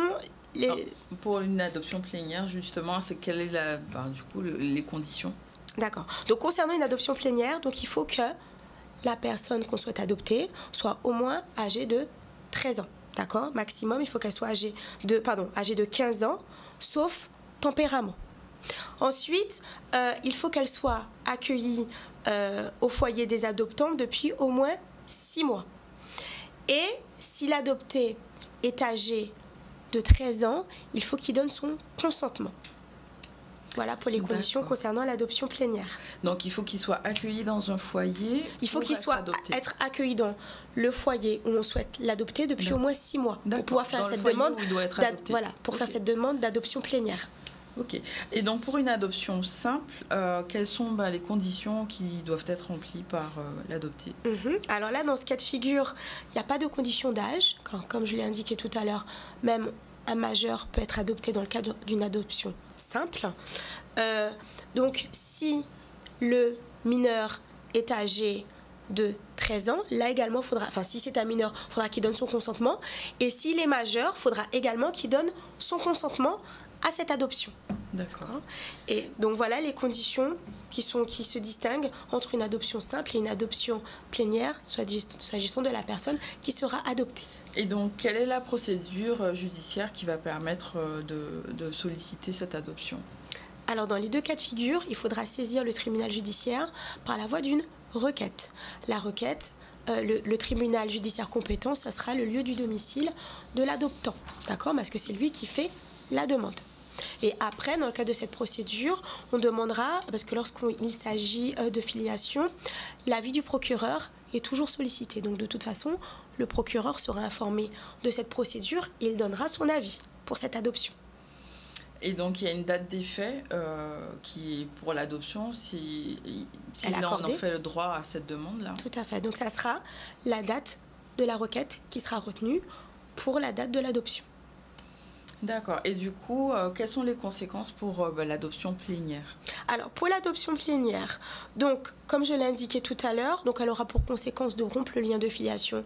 les...
Pour une adoption plénière, justement, c'est quelle est les conditions?
D'accord. Donc, concernant une adoption plénière, donc il faut que la personne qu'on souhaite adopter soit au moins âgée de 13 ans. D'accord? Maximum, il faut qu'elle soit âgée de 15 ans, sauf tempérament. Ensuite, il faut qu'elle soit accueillie au foyer des adoptants depuis au moins 6 mois. Et si l'adopté est âgé de 13 ans, il faut qu'il donne son consentement. Voilà pour les conditions concernant l'adoption plénière.
Donc il faut qu'il soit accueilli dans un foyer.
Il faut qu'il soit accueilli dans le foyer où on souhaite l'adopter depuis au moins 6 mois pour pouvoir faire cette demande. Faire cette demande d'adoption plénière.
Ok. Et donc pour une adoption simple, quelles sont les conditions qui doivent être remplies par l'adopté?
Alors là, dans ce cas de figure, il n'y a pas de condition d'âge. Comme je l'ai indiqué tout à l'heure, même un majeur peut être adopté dans le cadre d'une adoption simple. Donc si le mineur est âgé de 13 ans, là également, si c'est un mineur, il faudra qu'il donne son consentement. Et s'il est majeur, il faudra également qu'il donne son consentement à cette adoption.
D'accord.
Et donc voilà les conditions qui se distinguent entre une adoption simple et une adoption plénière, s'agissant de la personne qui sera adoptée.
Et donc, quelle est la procédure judiciaire qui va permettre de solliciter cette adoption?
Alors, dans les deux cas de figure, il faudra saisir le tribunal judiciaire par la voie d'une requête. La requête, le tribunal judiciaire compétent, ça sera le lieu du domicile de l'adoptant, d'accord? Parce que c'est lui qui fait la demande. Et après, dans le cadre de cette procédure, on demandera, parce que lorsqu'il s'agit de filiation, l'avis du procureur est toujours sollicité. Donc de toute façon, le procureur sera informé de cette procédure et il donnera son avis pour cette adoption.
Et donc il y a une date d'effet qui est pour l'adoption si on en fait le droit à cette demande-là.
Tout à fait. Donc ça sera la date de la requête qui sera retenue pour la date de l'adoption.
D'accord. Et du coup, quelles sont les conséquences pour l'adoption plénière?
Alors, pour l'adoption plénière, donc, comme je l'ai indiqué tout à l'heure, donc elle aura pour conséquence de rompre le lien de filiation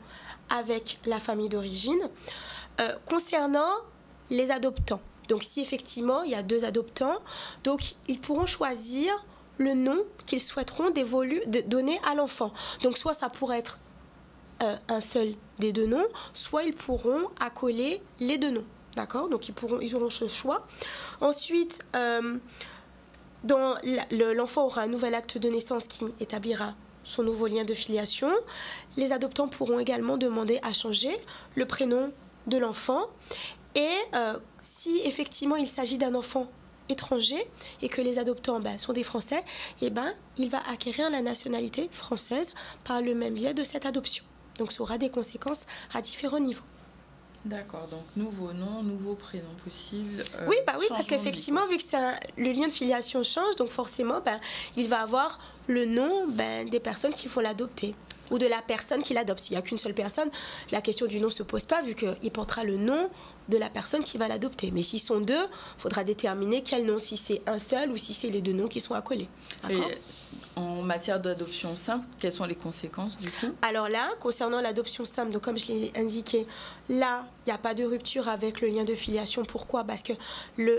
avec la famille d'origine. Concernant les adoptants, donc si effectivement il y a 2 adoptants, donc ils pourront choisir le nom qu'ils souhaiteront donner à l'enfant. Donc, soit ça pourrait être un seul des 2 noms, soit ils pourront accoler les 2 noms. D'accord? Donc, ils auront ce choix. Ensuite, l'enfant aura un nouvel acte de naissance qui établira son nouveau lien de filiation. Les adoptants pourront également demander à changer le prénom de l'enfant. Et si effectivement il s'agit d'un enfant étranger et que les adoptants sont des Français, il va acquérir la nationalité française par le même biais de cette adoption. Donc, ça aura des conséquences à différents niveaux.
D'accord, donc nouveau nom, nouveau prénom possible.
Oui, parce qu'effectivement, vu que le lien de filiation change, donc forcément, il va avoir le nom des personnes qui vont l'adopter ou de la personne qui l'adopte. S'il n'y a qu'une seule personne, la question du nom ne se pose pas vu qu'il portera le nom de la personne qui va l'adopter. Mais s'ils sont 2, il faudra déterminer quel nom, si c'est un seul ou si c'est les 2 noms qui sont accolés. D'accord ?
En matière d'adoption simple, quelles sont les conséquences du coup?
Alors là, concernant l'adoption simple, donc comme je l'ai indiqué, là, il n'y a pas de rupture avec le lien de filiation. Pourquoi? Parce que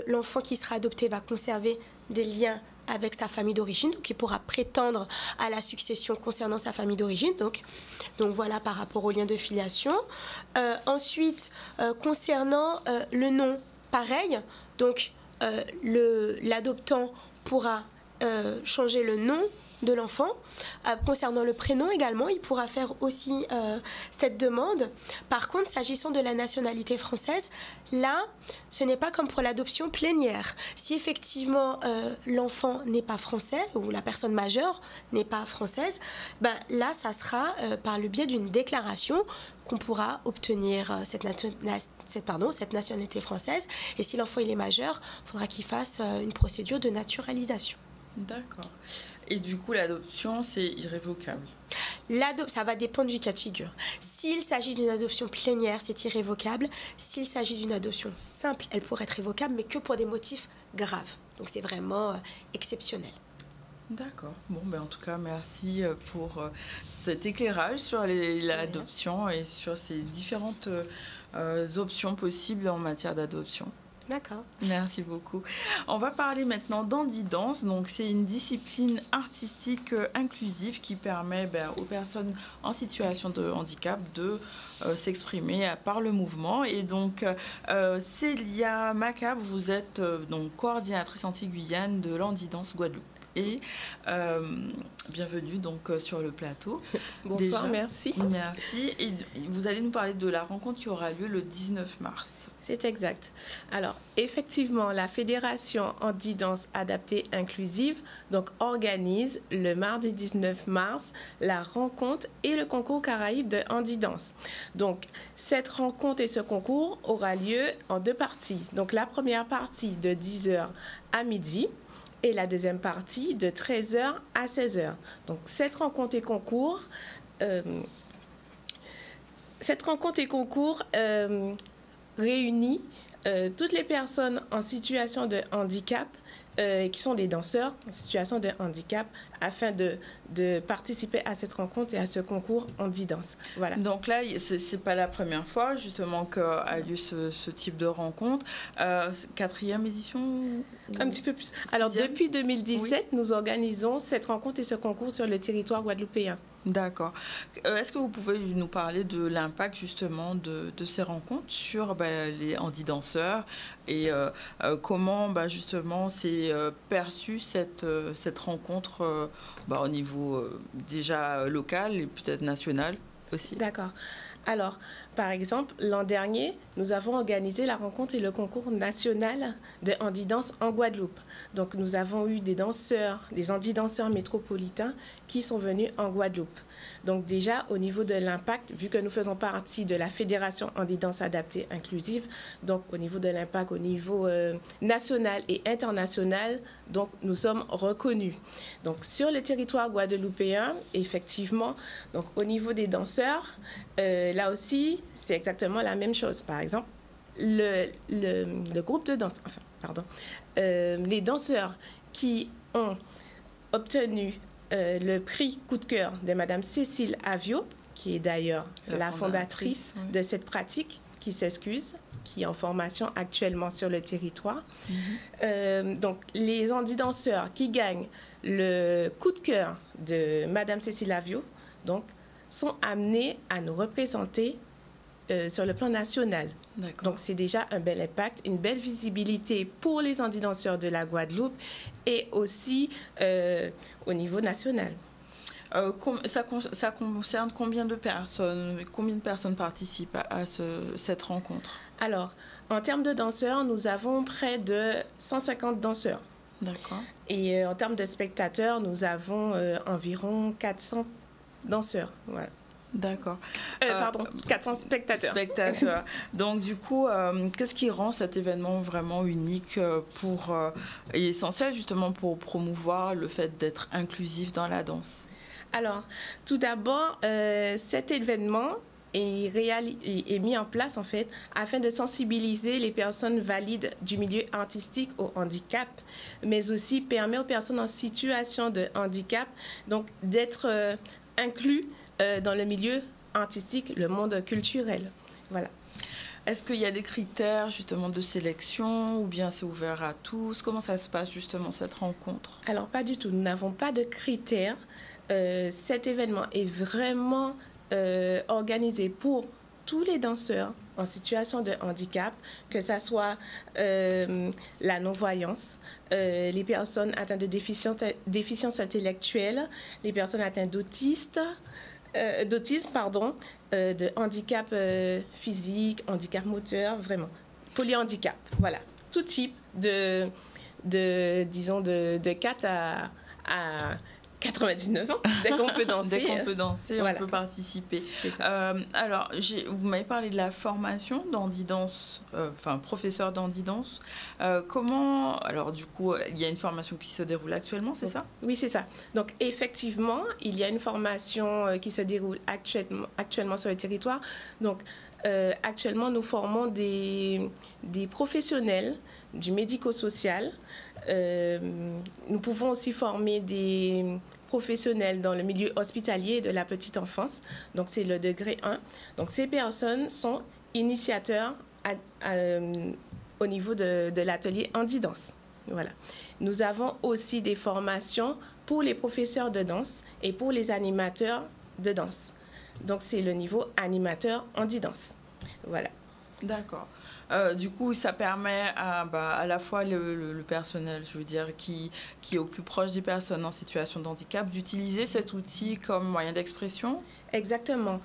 l'enfant qui sera adopté va conserver des liens avec sa famille d'origine, donc il pourra prétendre à la succession concernant sa famille d'origine. Donc voilà par rapport au lien de filiation. Ensuite, concernant le nom, pareil, donc l'adoptant pourra changer le nom de l'enfant. Concernant le prénom également, il pourra faire aussi cette demande. Par contre, s'agissant de la nationalité française, là, ce n'est pas comme pour l'adoption plénière. Si effectivement l'enfant n'est pas français ou la personne majeure n'est pas française, là, ça sera par le biais d'une déclaration qu'on pourra obtenir cette nationalité française. Et si l'enfant il est majeur, il faudra qu'il fasse une procédure de naturalisation.
D'accord. Et du coup, l'adoption, c'est irrévocable?
Ça va dépendre du cas de figure. S'il s'agit d'une adoption plénière, c'est irrévocable. S'il s'agit d'une adoption simple, elle pourrait être révocable, mais que pour des motifs graves. Donc, c'est vraiment exceptionnel.
D'accord. Bon, en tout cas, merci pour cet éclairage sur l'adoption et sur ces différentes options possibles en matière d'adoption.
D'accord.
Merci beaucoup. On va parler maintenant d'Handi-Danse. Donc, c'est une discipline artistique inclusive qui permet aux personnes en situation de handicap de s'exprimer par le mouvement. Et donc, Célia Macabre, vous êtes donc coordinatrice anti-Guyane de l'Handi-Danse Guadeloupe. Et bienvenue donc sur le plateau.
Bonsoir, déjà. Merci.
Merci. Et vous allez nous parler de la rencontre qui aura lieu le 19 mars.
C'est exact. Alors, effectivement, la Fédération Handi-Danse Adaptée Inclusive donc, organise le mardi 19 mars la rencontre et le concours Caraïbes de Handi-Danse. Donc, cette rencontre et ce concours aura lieu en 2 parties. Donc, la première partie de 10h à midi. Et la deuxième partie de 13h à 16h. Donc, cette rencontre et concours réunit toutes les personnes en situation de handicap qui sont des danseurs en situation de handicap afin de participer à cette rencontre et à ce concours Handi-Danse. Voilà.
Donc là, c'est pas la première fois justement qu'a lieu ce type de rencontre. 4e édition
Un petit peu plus. Alors, depuis 2017, nous organisons cette rencontre et ce concours sur le territoire guadeloupéen.
D'accord. Est-ce que vous pouvez nous parler de l'impact justement de ces rencontres sur les handi-danseurs et comment justement c'est perçu cette rencontre au niveau déjà local et peut-être national aussi?
D'accord. Alors, par exemple, l'an dernier, nous avons organisé la rencontre et le concours national de handi-danse en Guadeloupe. Donc, nous avons eu des danseurs, des handi-danseurs métropolitains qui sont venus en Guadeloupe. Donc, déjà, au niveau de l'impact, vu que nous faisons partie de la Fédération Handi-Danse Adaptée Inclusive, donc au niveau de l'impact, au niveau national et international, donc nous sommes reconnus. Donc, sur le territoire guadeloupéen, effectivement, donc au niveau des danseurs, là aussi, c'est exactement la même chose. Par exemple, le groupe de danse, les danseurs qui ont obtenu le prix coup de cœur de Madame Cécile Avio, qui est d'ailleurs la fondatrice de cette pratique, qui s'excuse, qui est en formation actuellement sur le territoire. Donc, les handi-danseurs qui gagnent le coup de cœur de Madame Cécile Avio, donc, sont amenés à nous représenter sur le plan national. Donc, c'est déjà un bel impact, une belle visibilité pour les handi-danseurs de la Guadeloupe et aussi au niveau national.
Ça concerne combien de personnes? Combien de personnes participent à cette rencontre?
Alors, en termes de danseurs, nous avons près de 150 danseurs.
D'accord.
Et en termes de spectateurs, nous avons environ 400 danseurs. Voilà.
D'accord.
Pardon, 400 spectateurs.
Donc, du coup, qu'est-ce qui rend cet événement vraiment unique et essentiel justement pour promouvoir le fait d'être inclusif dans la danse?
Alors, tout d'abord, cet événement est mis en place, en fait, afin de sensibiliser les personnes valides du milieu artistique au handicap, mais aussi permet aux personnes en situation de handicap donc, d'être inclus dans le milieu artistique, le monde culturel. Voilà.
Est-ce qu'il y a des critères justement de sélection ou bien c'est ouvert à tous? Comment ça se passe justement cette rencontre?
Alors pas du tout, nous n'avons pas de critères. Cet événement est vraiment organisé pour tous les danseurs en situation de handicap, que ce soit la non-voyance, les personnes atteintes de déficience intellectuelle, les personnes atteintes d'autisme, de handicap physique, handicap moteur, vraiment, polyhandicap, voilà. Tout type de 4 à 99 ans, dès qu'on peut danser.
Dès qu'on peut danser, voilà. On peut participer. Alors, vous m'avez parlé de la formation d'handi-danse, professeur d'handi-danse. Comment, alors du coup, il y a une formation qui se déroule actuellement, c'est ça?
Oui, c'est ça. Donc, effectivement, il y a une formation qui se déroule actuellement sur le territoire. Donc, actuellement, nous formons des professionnels du médico-social. Nous pouvons aussi former des professionnels dans le milieu hospitalier de la petite enfance. Donc, c'est le degré 1. Donc, ces personnes sont initiateur au niveau de l'atelier Handi-Danse. Voilà. Nous avons aussi des formations pour les professeurs de danse et pour les animateurs de danse. Donc, c'est le niveau animateur Handi-Danse. Voilà.
D'accord. Du coup, ça permet à la fois le personnel, je veux dire, qui est au plus proche des personnes en situation de handicap, d'utiliser cet outil comme moyen d'expression? Exactement.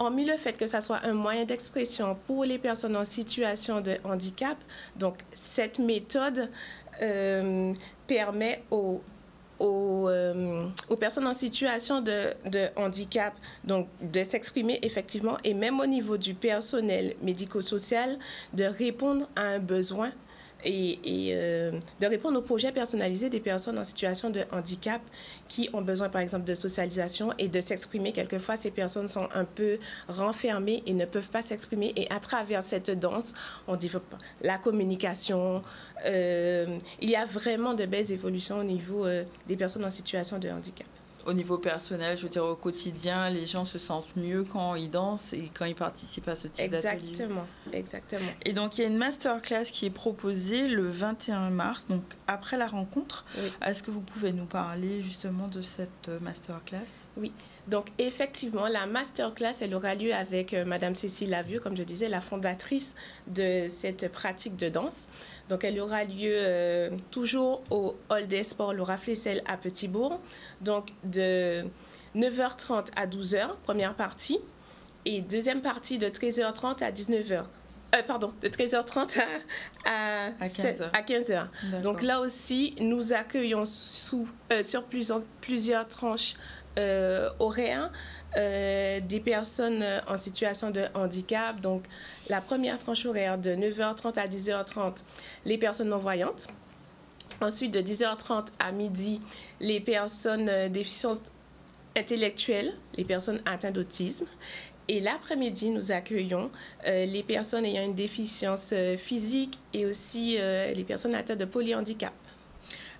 Hormis le fait que ça soit un moyen d'expression pour les personnes en situation de handicap, donc cette méthode permet aux personnes en situation de handicap donc de s'exprimer effectivement, et même au niveau du personnel médico-social, de répondre à un besoin et de répondre aux projets personnalisés des personnes en situation de handicap qui ont besoin, par exemple, de socialisation et de s'exprimer. Quelquefois, ces personnes sont un peu renfermées et ne peuvent pas s'exprimer. Et à travers cette danse, on développe la communication. Il y a vraiment de belles évolutions au niveau des personnes en situation de handicap. Au niveau personnel, je veux dire, au quotidien, les gens se sentent mieux quand ils dansent et quand ils participent à ce type d'atelier. Exactement, exactement. Et donc, il y a une masterclass qui est proposée le 21 mars, donc après la rencontre. Oui. Est-ce que vous pouvez nous parler justement de cette masterclass? Oui. Donc, effectivement, la masterclass, elle aura lieu avec Madame Cécile Lavieux, comme je disais, la fondatrice de cette pratique de danse. Donc, elle aura lieu toujours au Hall des Sports Laura Flessel à Petit-Bourg. Donc, de 9h30 à 12h, première partie. Et deuxième partie de 13h30 à plusieurs de 13h30 à 15h. Donc, là aussi, nous accueillons sur plusieurs tranches horaires des personnes en situation de handicap. Donc, la première tranche horaire de 9h30 à 10h30, les personnes non-voyantes. Ensuite, de 10h30 à midi, les personnes déficientes intellectuelles, les personnes atteintes d'autisme. Et l'après-midi, nous accueillons les personnes ayant une déficience physique et aussi les personnes atteintes de polyhandicap.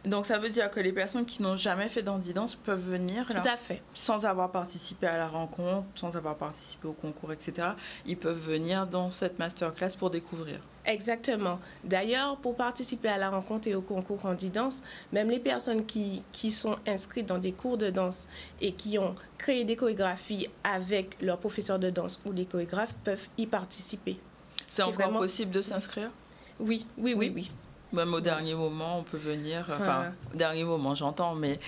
Donc, ça veut dire que les personnes qui n'ont jamais fait d'handidance peuvent venir là, tout à fait, sans avoir participé à la rencontre, sans avoir participé au concours, etc. Ils peuvent venir dans cette masterclass pour découvrir. Exactement. D'ailleurs, pour participer à la rencontre et au concours handidance, même les personnes qui sont inscrites dans des cours de danse et qui ont créé des chorégraphies avec leur professeur de danse ou les chorégraphes peuvent y participer. C'est encore vraiment possible de s'inscrire? Oui. Même au dernier moment, on peut venir, enfin, au dernier moment, j'entends, mais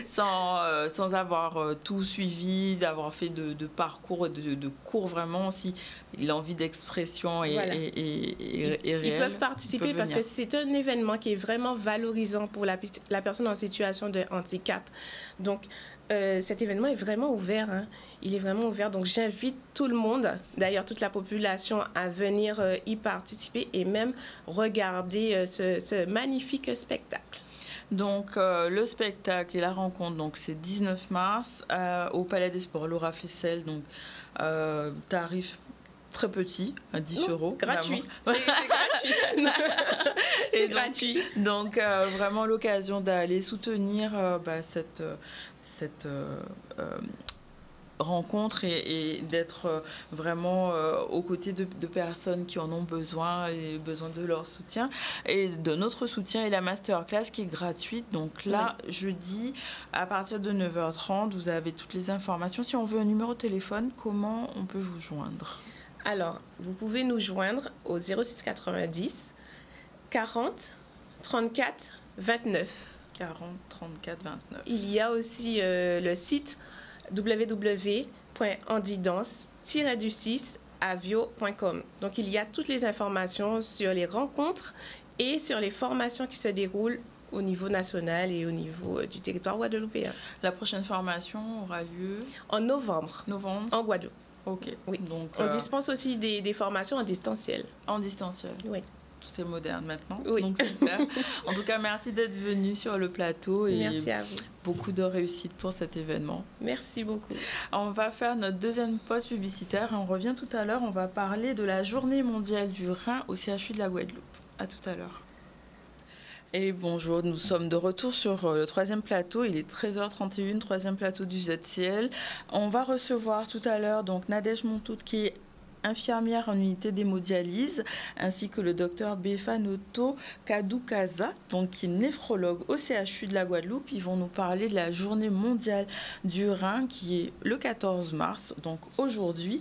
sans avoir tout suivi, d'avoir fait de parcours, de cours vraiment, si l'envie d'expression est réelle. Ils peuvent participer parce que c'est un événement qui est vraiment valorisant pour la personne en situation de handicap. Donc, cet événement est vraiment ouvert, hein. Il est vraiment ouvert, donc j'invite tout le monde, d'ailleurs toute la population, à venir y participer et même regarder ce magnifique spectacle. Donc le spectacle et la rencontre, donc c'est 19 mars au Palais des Sports Laura Flessel, donc tarif très petit, à 10 €. Gratuit. C'est gratuit. C'est gratuit. Donc, vraiment l'occasion d'aller soutenir cette rencontre et d'être vraiment aux côtés de personnes qui en ont besoin et besoin de leur soutien et de notre soutien, et la masterclass qui est gratuite. Donc là, jeudi, à partir de 9h30, vous avez toutes les informations. Si on veut un numéro de téléphone, comment on peut vous joindre? Alors, vous pouvez nous joindre au 06 90 40 34 29. 40 34 29. Il y a aussi le site www.handidance-avio.com. Donc, il y a toutes les informations sur les rencontres et sur les formations qui se déroulent au niveau national et au niveau du territoire guadeloupéen. La prochaine formation aura lieu en novembre. En Guadeloupe. Ok. Oui. Donc, on dispense aussi des formations en distanciel. En distanciel. Oui. Tout est moderne maintenant. Oui. Donc, super. En tout cas, merci d'être venu sur le plateau. Et merci à vous. Beaucoup de réussite pour cet événement. Merci beaucoup. On va faire notre deuxième pause publicitaire. On revient tout à l'heure. On va parler de la Journée mondiale du rein au CHU de la Guadeloupe. À tout à l'heure. Et bonjour, nous sommes de retour sur le troisième plateau. Il est 13h31, troisième plateau du ZCL. On va recevoir tout à l'heure donc Nadège Montout qui est infirmière en unité d'hémodialyse, ainsi que le docteur Befanoto Kadoukaza, donc qui est néphrologue au CHU de la Guadeloupe. Ils vont nous parler de la journée mondiale du rein qui est le 14 mars, donc aujourd'hui.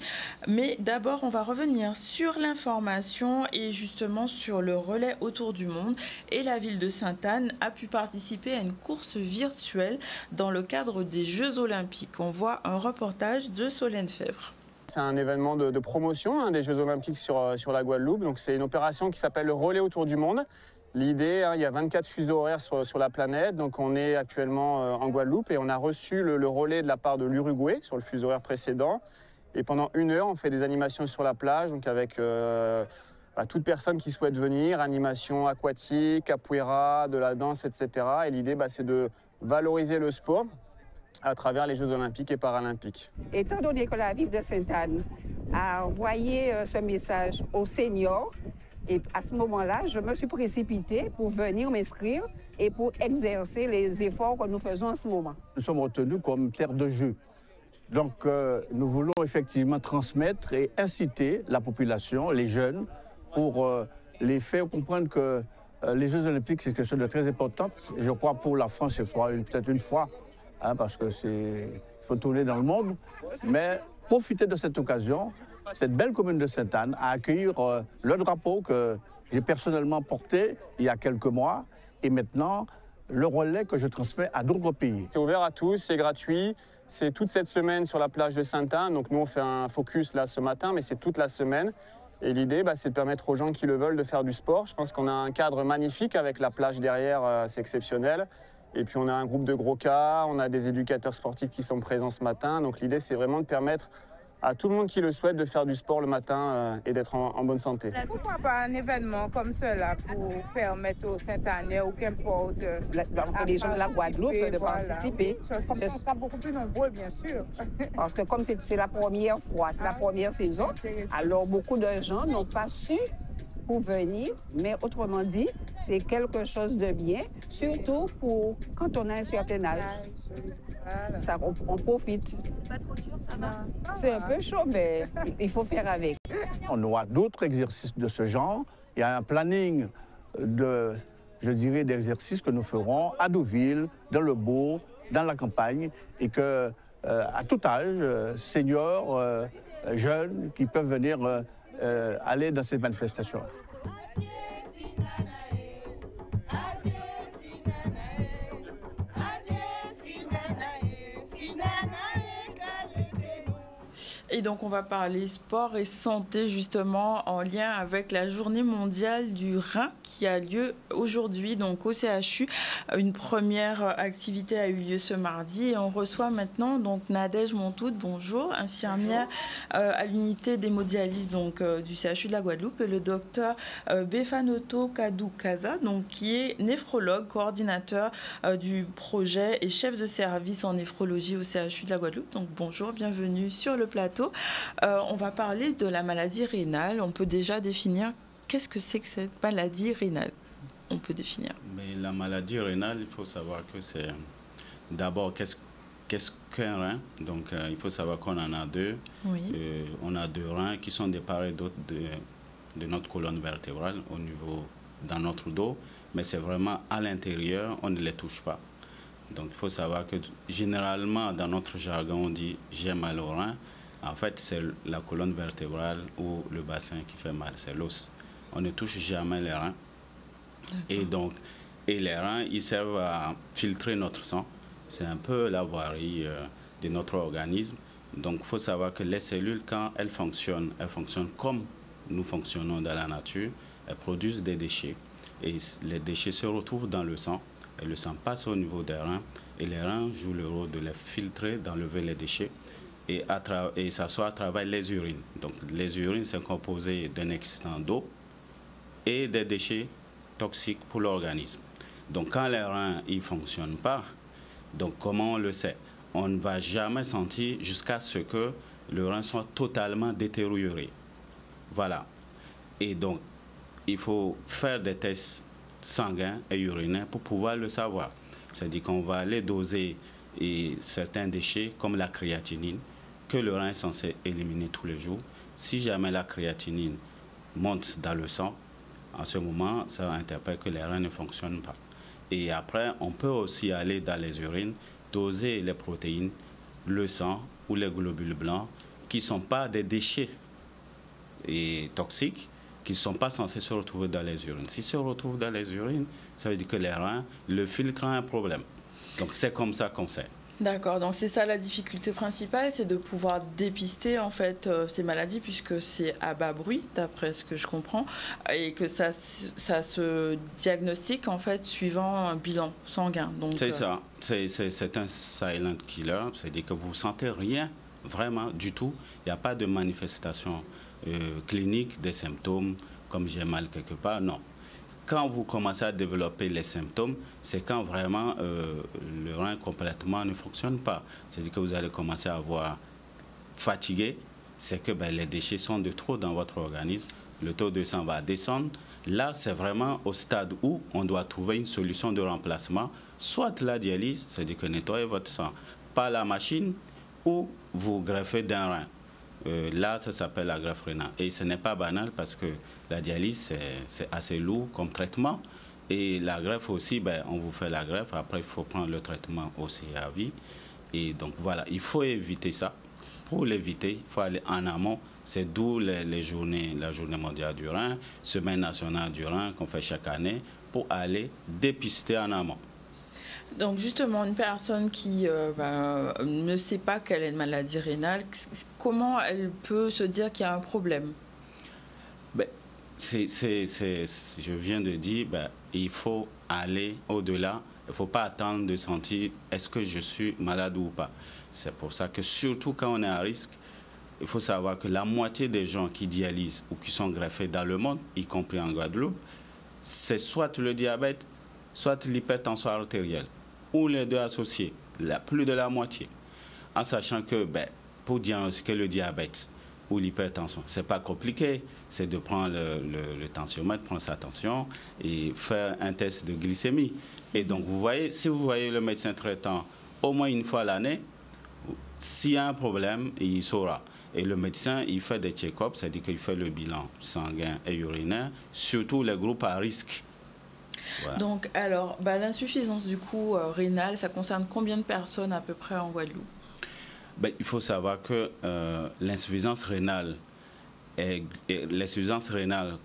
Mais d'abord, on va revenir sur l'information et justement sur le relais autour du monde. Et la ville de Sainte-Anne a pu participer à une course virtuelle dans le cadre des Jeux Olympiques. On voit un reportage de Solène Fèvre.
C'est un événement de promotion des Jeux Olympiques sur la Guadeloupe. Donc c'est une opération qui s'appelle le relais autour du monde. L'idée, il y a 24 fuseaux horaires sur la planète. Donc on est actuellement en Guadeloupe et on a reçu le relais de la part de l'Uruguay sur le fuseau horaire précédent. Et pendant 1 heure, on fait des animations sur la plage, donc avec toute personne qui souhaite venir, animation aquatique, capoeira, de la danse, etc. Et l'idée, c'est de valoriser le sport à travers les Jeux Olympiques et Paralympiques.
Étant donné que la ville de Sainte-Anne a envoyé ce message aux seniors, et à ce moment-là, je me suis précipitée pour venir m'inscrire et pour exercer les efforts que nous faisons en ce moment.
Nous sommes retenus comme terre de jeu. Donc nous voulons effectivement transmettre et inciter la population, les jeunes, pour les faire comprendre que les Jeux Olympiques, c'est quelque chose de très important. Je crois pour la France, ce sera peut-être une fois, parce qu'il faut tourner dans le monde, mais profiter de cette occasion, cette belle commune de Sainte-Anne, à accueillir le drapeau que j'ai personnellement porté il y a quelques mois, et maintenant le relais que je transmets à d'autres pays.
C'est ouvert à tous, c'est gratuit, c'est toute cette semaine sur la plage de Sainte-Anne, donc nous on fait un focus là ce matin, mais c'est toute la semaine. Et l'idée, c'est de permettre aux gens qui le veulent de faire du sport. Je pense qu'on a un cadre magnifique avec la plage derrière, c'est exceptionnel. Et puis on a un groupe de gros cas, on a des éducateurs sportifs qui sont présents ce matin. Donc l'idée, c'est vraiment de permettre à tout le monde qui le souhaite de faire du sport le matin et d'être en bonne santé.
Pourquoi pas un événement comme cela pour permettre aux Sainte-Annais ou qu'importe
les gens de la Guadeloupe de participer.
Comme ça, on sera beaucoup plus nombreux, bien sûr.
Parce que comme c'est la première fois, c'est la première saison, alors beaucoup de gens n'ont pas su pour venir, mais autrement dit, c'est quelque chose de bien, surtout pour quand on a un certain âge. Ça, on profite.
C'est pas trop dur, ça va?
C'est un peu chaud, mais il faut faire avec.
On aura d'autres exercices de ce genre. Il y a un planning d'exercices que nous ferons à Deauville, dans le Beau, dans la campagne, et que à tout âge, seniors, jeunes, qui peuvent venir aller dans cette manifestation.
Et donc on va parler sport et santé justement en lien avec la journée mondiale du rein qui a lieu aujourd'hui donc au CHU. Une première activité a eu lieu ce mardi et on reçoit maintenant donc Nadège Montout, bonjour, infirmière à l'unité d'hémodialyse donc du CHU de la Guadeloupe, et le docteur Befanoto Kadoukaza donc qui est néphrologue, coordinateur du projet et chef de service en néphrologie au CHU de la Guadeloupe. Donc bonjour, bienvenue sur le plateau. On va parler de la maladie rénale. On peut déjà définir qu'est-ce que c'est que cette maladie rénale. On peut définir.
Mais la maladie rénale, il faut savoir que c'est d'abord qu'est-ce qu'un rein. Donc il faut savoir qu'on en a deux.
Oui.
On a deux reins qui sont des part et d'autre de notre colonne vertébrale dans notre dos, mais c'est vraiment à l'intérieur, on ne les touche pas. Donc il faut savoir que généralement dans notre jargon on dit j'ai mal au rein. En fait, c'est la colonne vertébrale ou le bassin qui fait mal, c'est l'os. On ne touche jamais les reins. Et les reins, ils servent à filtrer notre sang. C'est un peu la voirie de notre organisme. Donc, il faut savoir que les cellules, quand elles fonctionnent comme nous fonctionnons dans la nature. Elles produisent des déchets. Et les déchets se retrouvent dans le sang. Et le sang passe au niveau des reins. Et les reins jouent le rôle de les filtrer, d'enlever les déchets. Et ça soit à travers les urines. Donc les urines sont composées d'un excédent d'eau et des déchets toxiques pour l'organisme. Donc quand les reins ne fonctionnent pas, donc comment on le sait? On ne va jamais sentir jusqu'à ce que le rein soit totalement détérioré. Voilà. Et donc il faut faire des tests sanguin et urinaire pour pouvoir le savoir. C'est-à-dire qu'on va aller doser certains déchets comme la créatinine que le rein est censé éliminer tous les jours. Si jamais la créatinine monte dans le sang, en ce moment, ça interpelle que les reins ne fonctionnent pas. Et après, on peut aussi aller dans les urines, doser les protéines, le sang ou les globules blancs qui ne sont pas des déchets toxiques, qui ne sont pas censés se retrouver dans les urines. S'ils se retrouvent dans les urines, ça veut dire que les reins, le filtre a un problème. Donc c'est comme ça qu'on sait.
D'accord, donc c'est ça la difficulté principale, c'est de pouvoir dépister en fait ces maladies puisque c'est à bas bruit, d'après ce que je comprends, et que ça se diagnostique en fait suivant un bilan sanguin.
C'est ça, c'est un silent killer, c'est-à-dire que vous ne sentez rien vraiment du tout, il n'y a pas de manifestation clinique des symptômes comme j'ai mal quelque part, non. Quand vous commencez à développer les symptômes, c'est quand vraiment le rein complètement ne fonctionne pas. C'est-à-dire que vous allez commencer à avoir fatigué, c'est que les déchets sont de trop dans votre organisme, le taux de sang va descendre. Là, c'est vraiment au stade où on doit trouver une solution de remplacement, soit la dialyse, c'est-à-dire que nettoyer votre sang par la machine, ou vous greffez d'un rein. Là, ça s'appelle la greffe rénale. Et ce n'est pas banal parce que la dialyse, c'est assez lourd comme traitement. Et la greffe aussi, on vous fait la greffe. Après, il faut prendre le traitement aussi à vie. Et donc, voilà, il faut éviter ça. Pour l'éviter, il faut aller en amont. C'est d'où la journée mondiale du rein, semaine nationale du rein qu'on fait chaque année pour aller dépister en amont.
Donc justement, une personne qui ne sait pas qu'elle a une maladie rénale, comment elle peut se dire qu'il y a un problème?
Je viens de dire, il faut aller au-delà. Il ne faut pas attendre de sentir est-ce que je suis malade ou pas. C'est pour ça que surtout quand on est à risque, il faut savoir que la moitié des gens qui dialysent ou qui sont greffés dans le monde, y compris en Guadeloupe, c'est soit le diabète, soit l'hypertension artérielle, ou les deux associés, plus de la moitié. En sachant que pour diagnostiquer le diabète ou l'hypertension, ce n'est pas compliqué, c'est de prendre le tensiomètre, prendre sa tension et faire un test de glycémie. Et donc, vous voyez, si vous voyez le médecin traitant au moins une fois à l'année, s'il y a un problème, il saura. Et le médecin, il fait des check-ups, c'est-à-dire qu'il fait le bilan sanguin et urinaire, surtout les groupes à risque. Voilà.
Donc, alors, l'insuffisance du coup rénale, ça concerne combien de personnes à peu près en Guadeloupe?
Il faut savoir que l'insuffisance rénale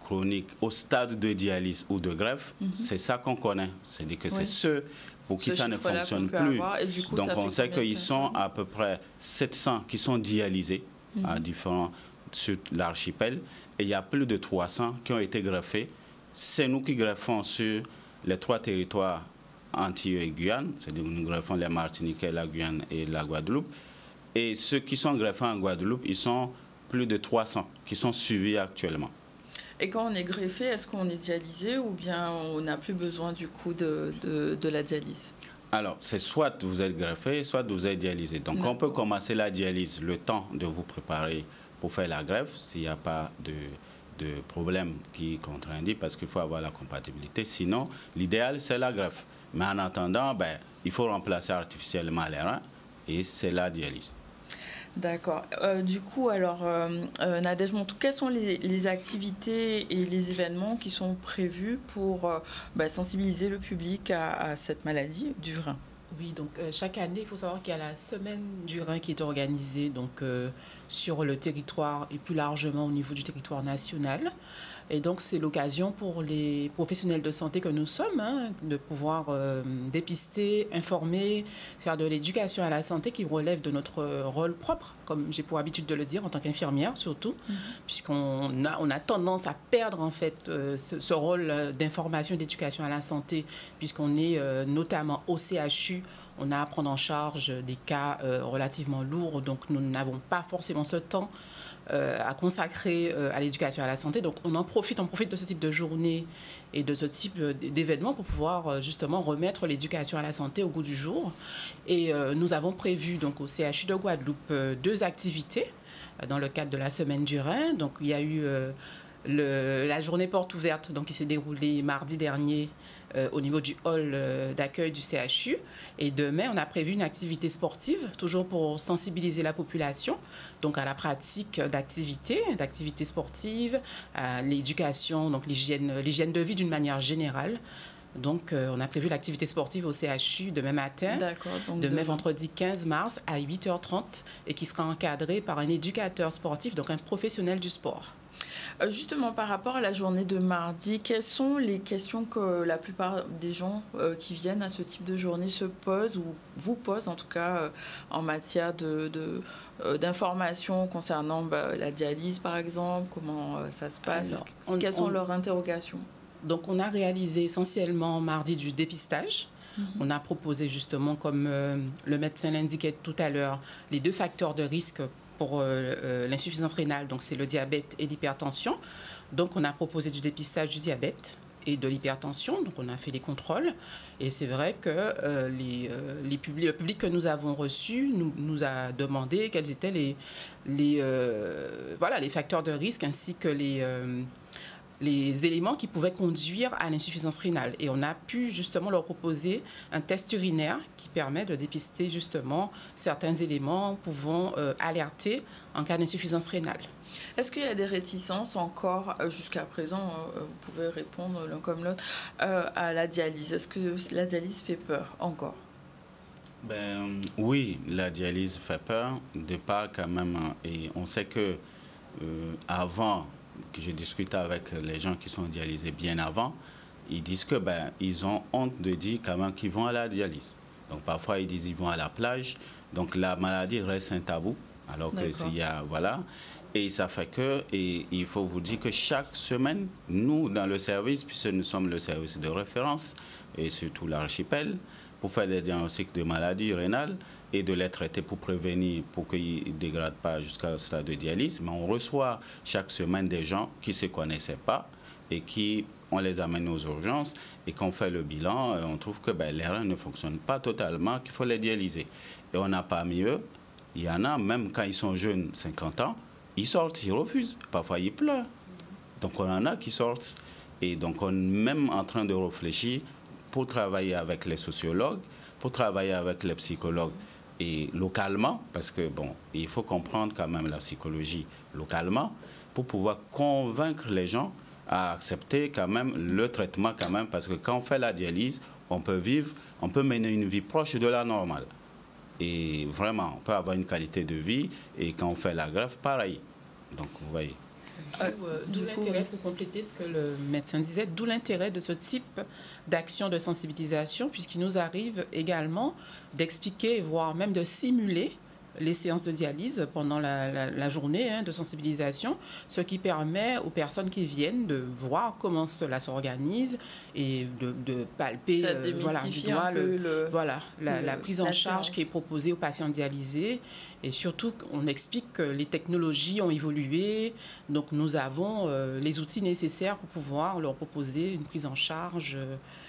chronique au stade de dialyse ou de greffe, c'est ça qu'on connaît. C'est-à-dire que c'est ceux pour qui ça ne fonctionne plus.
Coup,
donc, on sait qu'ils sont à peu près 700 qui sont dialysés sur l'archipel et il y a plus de 300 qui ont été greffés. C'est nous qui greffons sur les 3 territoires Antilles et Guyane, c'est-à-dire nous greffons les Martiniquais, la Guyane et la Guadeloupe. Et ceux qui sont greffés en Guadeloupe, ils sont plus de 300 qui sont suivis actuellement.
Et quand on est greffé, est-ce qu'on est dialysé ou bien on n'a plus besoin du coup de la dialyse?
Alors, c'est soit vous êtes greffé, soit vous êtes dialysé. Donc, on peut commencer la dialyse le temps de vous préparer pour faire la greffe, s'il n'y a pas de problème qui contredit, parce qu'il faut avoir la compatibilité. Sinon, l'idéal, c'est la greffe. Mais en attendant, il faut remplacer artificiellement les reins et c'est la dialyse.
D'accord. Du coup, alors, Nadège Montou, quelles sont les activités et les événements qui sont prévus pour sensibiliser le public à cette maladie du rein?
Oui, donc chaque année, il faut savoir qu'il y a la semaine du rein qui est organisée donc, sur le territoire et plus largement au niveau du territoire national. Et donc, c'est l'occasion pour les professionnels de santé que nous sommes de pouvoir dépister, informer, faire de l'éducation à la santé qui relève de notre rôle propre, comme j'ai pour habitude de le dire en tant qu'infirmière surtout, puisqu'on a tendance à perdre en fait ce rôle d'information et d'éducation à la santé, puisqu'on est notamment au CHU. On a à prendre en charge des cas relativement lourds, donc nous n'avons pas forcément ce temps à consacrer à l'éducation à la santé. Donc on profite de ce type de journée et de ce type d'événements pour pouvoir justement remettre l'éducation à la santé au goût du jour. Et nous avons prévu donc au CHU de Guadeloupe 2 activités dans le cadre de la semaine du rein. Donc il y a eu la journée porte ouverte donc, qui s'est déroulée mardi dernier au niveau du hall d'accueil du CHU. Et demain, on a prévu une activité sportive, toujours pour sensibiliser la population, donc à la pratique d'activités sportives, à l'éducation, donc l'hygiène de vie d'une manière générale. Donc, on a prévu l'activité sportive au CHU demain matin, demain vendredi 15 mars à 8h30, et qui sera encadrée par un éducateur sportif, donc un professionnel du sport.
Justement, par rapport à la journée de mardi, quelles sont les questions que la plupart des gens qui viennent à ce type de journée se posent, ou vous posent en tout cas, en matière d'informations concernant la dialyse, par exemple, comment ça se passe? Alors, quelles sont leurs interrogations?
Donc, on a réalisé essentiellement mardi du dépistage. On a proposé justement, comme le médecin l'indiquait tout à l'heure, les 2 facteurs de risque pour l'insuffisance rénale, donc c'est le diabète et l'hypertension. Donc, on a proposé du dépistage du diabète et de l'hypertension. Donc, on a fait des contrôles. Et c'est vrai que le public que nous avons reçu nous a demandé quels étaient les facteurs de risque ainsi que les éléments qui pouvaient conduire à l'insuffisance rénale. Et on a pu justement leur proposer un test urinaire qui permet de dépister justement certains éléments pouvant alerter en cas d'insuffisance rénale.
Est-ce qu'il y a des réticences encore jusqu'à présent, vous pouvez répondre l'un comme l'autre, à la dialyse? Est-ce que la dialyse fait peur encore?
Oui, la dialyse fait peur, de part quand même, et on sait que avant que j'ai discuté avec les gens qui sont dialysés bien avant, ils disent que ils ont honte de dire quand même qu'ils vont à la dialyse. Donc parfois ils disent qu'ils vont à la plage. Donc la maladie reste un tabou. Alors que s'il y a et ça fait que, et il faut vous dire que chaque semaine, nous dans le service, puisque nous sommes le service de référence et surtout l'archipel, pour faire des diagnostics de maladies rénales et de les traiter pour prévenir, pour qu'ils ne dégradent pas jusqu'au stade de dialyse. Mais on reçoit chaque semaine des gens qui ne se connaissaient pas et on les amène aux urgences. Et quand on fait le bilan, on trouve que les reins ne fonctionnent pas totalement, qu'il faut les dialyser. Et on n'a pas mieux. Il y en a, même quand ils sont jeunes, 50 ans, ils sortent, ils refusent. Parfois, ils pleurent. Donc, on en a qui sortent. Et donc, on est même en train de réfléchir pour travailler avec les sociologues, pour travailler avec les psychologues et localement, parce que il faut comprendre quand même la psychologie localement pour pouvoir convaincre les gens à accepter quand même le traitement quand même, parce que quand on fait la dialyse, on peut mener une vie proche de la normale. Et vraiment, on peut avoir une qualité de vie, et quand on fait la greffe, pareil. Donc, vous voyez.
D'où l'intérêt, pour compléter ce que le médecin disait, d'où l'intérêt de ce type d'action de sensibilisation, puisqu'il nous arrive également d'expliquer, voire même de simuler les séances de dialyse pendant la journée de sensibilisation, ce qui permet aux personnes qui viennent de voir comment cela s'organise et de palper du doigt la prise en charge qui est proposée aux patients dialysés. Et surtout, on explique que les technologies ont évolué, donc nous avons les outils nécessaires pour pouvoir leur proposer une prise en charge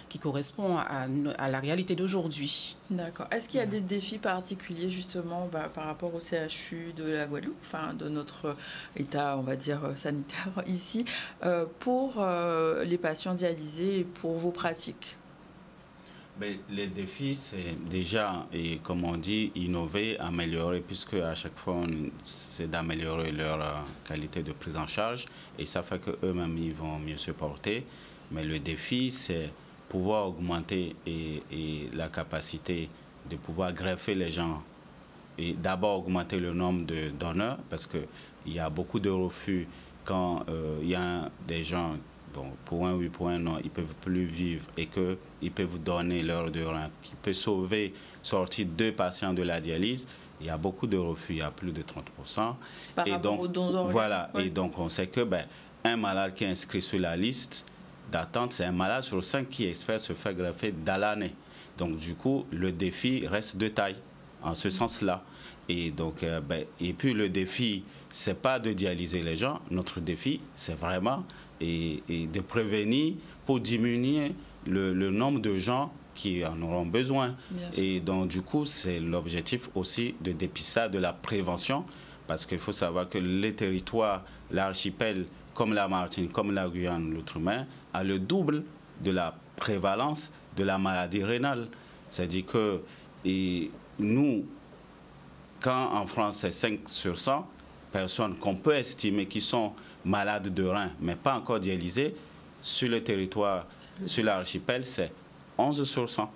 qui correspond à la réalité d'aujourd'hui.
D'accord. Est-ce qu'il y a des défis particuliers justement par rapport au CHU de la Guadeloupe, enfin de notre état, on va dire, sanitaire ici, pour les patients dialysés et pour vos pratiques?
Les défis, c'est déjà, et comme on dit, innover, améliorer, puisque à chaque fois, c'est d'améliorer leur qualité de prise en charge, et ça fait qu'eux-mêmes, ils vont mieux se porter. Mais le défi, c'est pouvoir augmenter et la capacité de pouvoir greffer les gens, et d'abord augmenter le nombre de donneurs, parce qu'il y a beaucoup de refus quand il y a des gens, pour un oui, pour un non, ils ne peuvent plus vivre, et qu'ils peuvent donner leur de rein, qui peut sortir 2 patients de la dialyse. Il y a beaucoup de refus, il y a plus de 30%.
Par rapport aux dons d'organes.
Voilà, et donc on sait que un malade qui est inscrit sur la liste d'attente, c'est un malade sur 5 qui espère se faire greffer dans l'année. Donc du coup, le défi reste de taille, en ce sens-là. Et donc, et puis le défi, c'est pas de dialyser les gens. Notre défi, c'est vraiment et de prévenir pour diminuer le nombre de gens qui en auront besoin. Et donc, du coup, c'est l'objectif aussi de dépistage, de la prévention, parce qu'il faut savoir que les territoires, l'archipel, comme la Martinique, comme la Guyane, l'Outre-mer, a le double de la prévalence de la maladie rénale. C'est-à-dire que nous, quand en France c'est 5 sur 100 personnes qu'on peut estimer qui sont malades de rein, mais pas encore dialysées, sur le territoire, sur l'archipel, c'est 11 sur 100.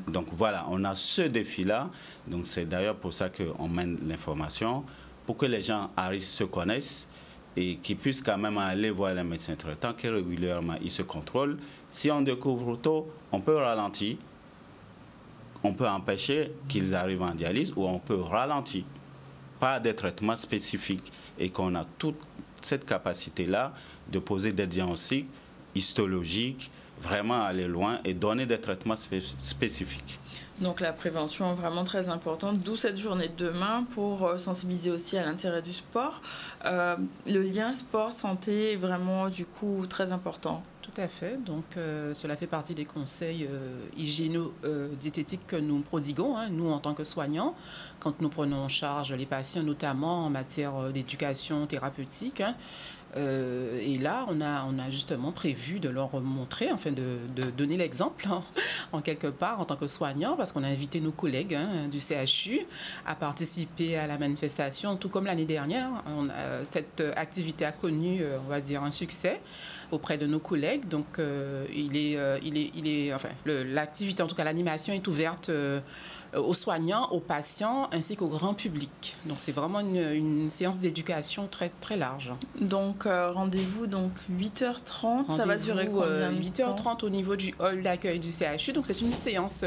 Donc voilà, on a ce défi-là. Donc c'est d'ailleurs pour ça qu'on mène l'information, pour que les gens à risque se connaissent et qu'ils puissent quand même aller voir les médecins traitants, que régulièrement ils se contrôlent. Si on découvre tôt, on peut ralentir, on peut empêcher qu'ils arrivent en dialyse ou on peut ralentir. Pas des traitements spécifiques et qu'on a toute cette capacité-là de poser des diagnostics histologiques, vraiment aller loin et donner des traitements spécifiques.
Donc la prévention est vraiment très importante, d'où cette journée de demain pour sensibiliser aussi à l'intérêt du sport. Le lien sport-santé est vraiment du coup très important.
Tout à fait. Donc, cela fait partie des conseils hygiéno-diététiques que nous prodiguons, hein, nous en tant que soignants, quand nous prenons en charge les patients, notamment en matière d'éducation thérapeutique. Hein. Et là, on a justement prévu de leur montrer, enfin de donner l'exemple en quelque part en tant que soignant, parce qu'on a invité nos collègues du CHU à participer à la manifestation, tout comme l'année dernière. Cette activité a connu, on va dire, un succès auprès de nos collègues. Donc, l'activité, en tout cas l'animation, est ouverte aux soignants, aux patients, ainsi qu'au grand public. Donc, c'est vraiment une séance d'éducation très, très large.
Donc, rendez-vous donc 8h30, ça va durer combien de
8h30 au niveau du hall d'accueil du CHU. Donc, c'est une séance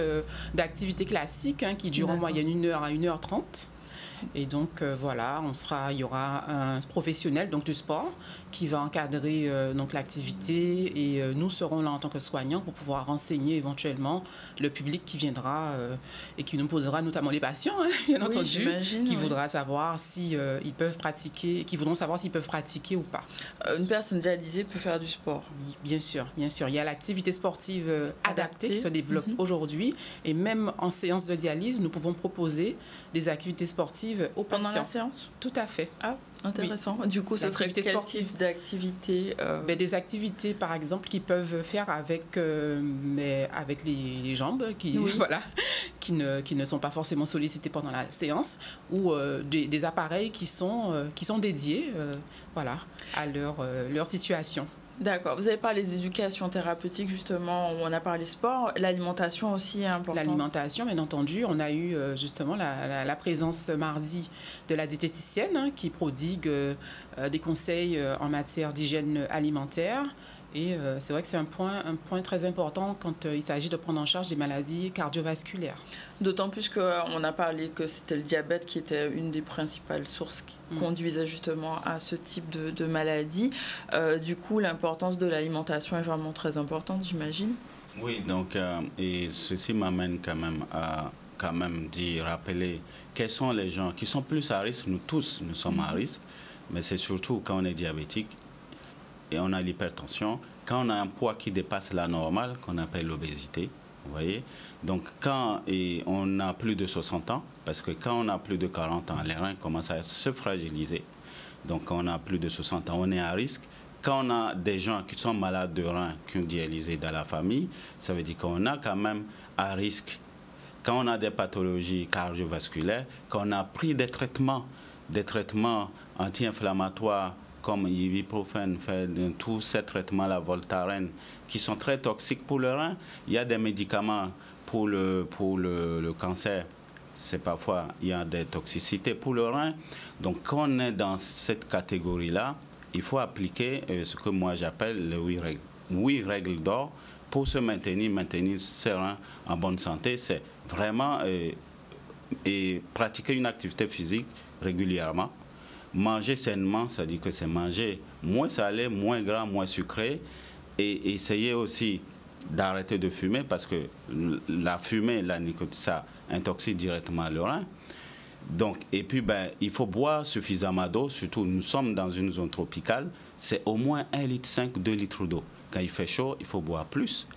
d'activité classique qui dure en moyenne 1h à 1h30. Et donc, voilà, il y aura un professionnel donc, du sport qui va encadrer donc, l'activité et nous serons là en tant que soignants pour pouvoir renseigner éventuellement le public qui viendra et qui nous posera, notamment les patients, hein, bien entendu, qui voudra savoir si, ils peuvent pratiquer, qui voudront savoir s'ils peuvent pratiquer ou pas.
Une personne dialysée peut faire du sport?
Oui, bien sûr, bien sûr. Il y a l'activité sportive adaptée qui se développe aujourd'hui et même en séance de dialyse, nous pouvons proposer des activités sportives aux patients.
Pendant la séance?
Tout à fait.
Ah, intéressant. Oui. Du coup, ce serait quel type d'activité
Des activités, par exemple, qu'ils peuvent faire avec les jambes, voilà, qui ne sont pas forcément sollicitées pendant la séance, ou des appareils qui sont dédiés voilà, à leur situation.
D'accord. Vous avez parlé d'éducation thérapeutique, justement, on a parlé sport. L'alimentation aussi est importante.
L'alimentation, bien entendu. On a eu justement la présence mardi de la diététicienne qui prodigue des conseils en matière d'hygiène alimentaire. Et c'est vrai que c'est un point très important quand il s'agit de prendre en charge des maladies cardiovasculaires.
D'autant plus qu'on a parlé que c'était le diabète qui était une des principales sources qui conduisait justement à ce type de maladie. Du coup, l'importance de l'alimentation est vraiment très importante, j'imagine.
Oui, donc, et ceci m'amène quand même à rappeler quels sont les gens qui sont plus à risque. Nous tous, nous sommes à risque, mais c'est surtout quand on est diabétique et on a l'hypertension, quand on a un poids qui dépasse la normale, qu'on appelle l'obésité, vous voyez. Donc, quand on a plus de 60 ans, parce que quand on a plus de 40 ans, les reins commencent à se fragiliser. Donc, quand on a plus de 60 ans, on est à risque. Quand on a des gens qui sont malades de reins, qui ont dialysé dans la famille, ça veut dire qu'on a quand même à risque. Quand on a des pathologies cardiovasculaires, quand on a pris des traitements anti-inflammatoires, comme ibuprofène, tous ces traitements-là, Voltaren, qui sont très toxiques pour le rein. Il y a des médicaments pour le cancer. C'est parfois, il y a des toxicités pour le rein. Donc, quand on est dans cette catégorie-là, il faut appliquer ce que moi j'appelle les 8 règles d'or pour se maintenir ses reins en bonne santé. C'est vraiment pratiquer une activité physique régulièrement. Manger sainement, ça dit que c'est manger moins salé, moins gras, moins sucré. Et essayer aussi d'arrêter de fumer parce que la fumée, la nicotine, ça intoxique directement le rein. Donc, et puis, il faut boire suffisamment d'eau, surtout nous sommes dans une zone tropicale, c'est au moins 1,5 litre, 2 litres d'eau. Quand il fait chaud, il faut boire plus.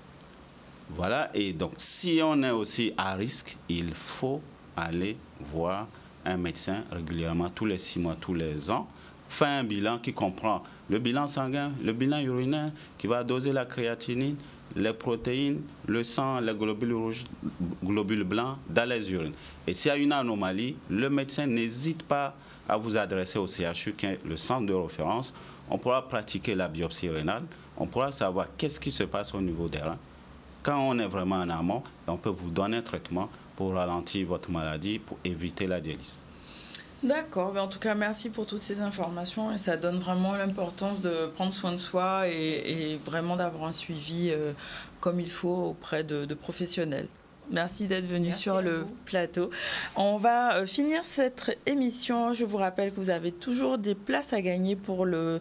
Voilà, et donc si on est aussi à risque, il faut aller voir un médecin régulièrement, tous les 6 mois, tous les ans, fait un bilan qui comprend le bilan sanguin, le bilan urinaire, qui va doser la créatinine, les protéines, le sang, les globules rouges, globules blancs dans les urines. Et s'il y a une anomalie, le médecin n'hésite pas à vous adresser au CHU, qui est le centre de référence. On pourra pratiquer la biopsie rénale, on pourra savoir qu'est-ce qui se passe au niveau des reins. Quand on est vraiment en amont, on peut vous donner un traitement pour ralentir votre maladie, pour éviter la dialyse.
D'accord, en tout cas merci pour toutes ces informations et ça donne vraiment l'importance de prendre soin de soi et vraiment d'avoir un suivi comme il faut auprès de professionnels. Merci d'être venu sur le plateau. On va finir cette émission. Je vous rappelle que vous avez toujours des places à gagner pour le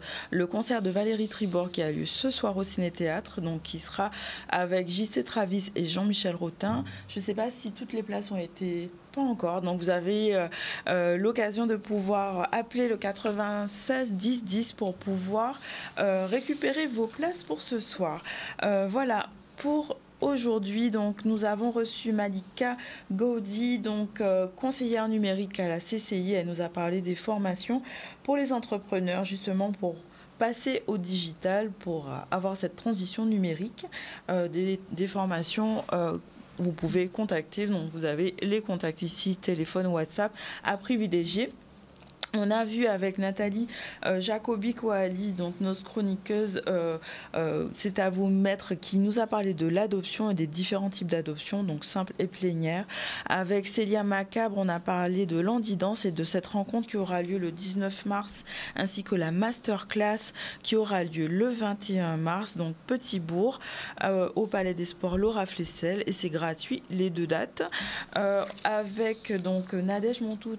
concert de Valérie Tribord qui a lieu ce soir au Ciné-Théâtre, donc qui sera avec JC Travis et Jean-Michel Rotin. Je ne sais pas si toutes les places ont été... Pas encore. Donc vous avez l'occasion de pouvoir appeler le 96 10 10 pour pouvoir récupérer vos places pour ce soir. Voilà pour aujourd'hui. Donc nous avons reçu Malika Godi, donc conseillère numérique à la CCI. Elle nous a parlé des formations pour les entrepreneurs, justement pour passer au digital, pour avoir cette transition numérique, des formations vous pouvez contacter, donc vous avez les contacts ici, téléphone, WhatsApp, à privilégier. On a vu avec Nathalie Jacobi-Coali, donc notre chroniqueuse, c'est à vous maître, qui nous a parlé de l'adoption et des différents types d'adoption, donc simple et plénière. Avec Célia Macabre, on a parlé de l'Andidance et de cette rencontre qui aura lieu le 19 mars, ainsi que la masterclass qui aura lieu le 21 mars, donc Petit Bourg, au Palais des Sports Laura Flessel, et c'est gratuit les deux dates. Avec donc Nadège Montout,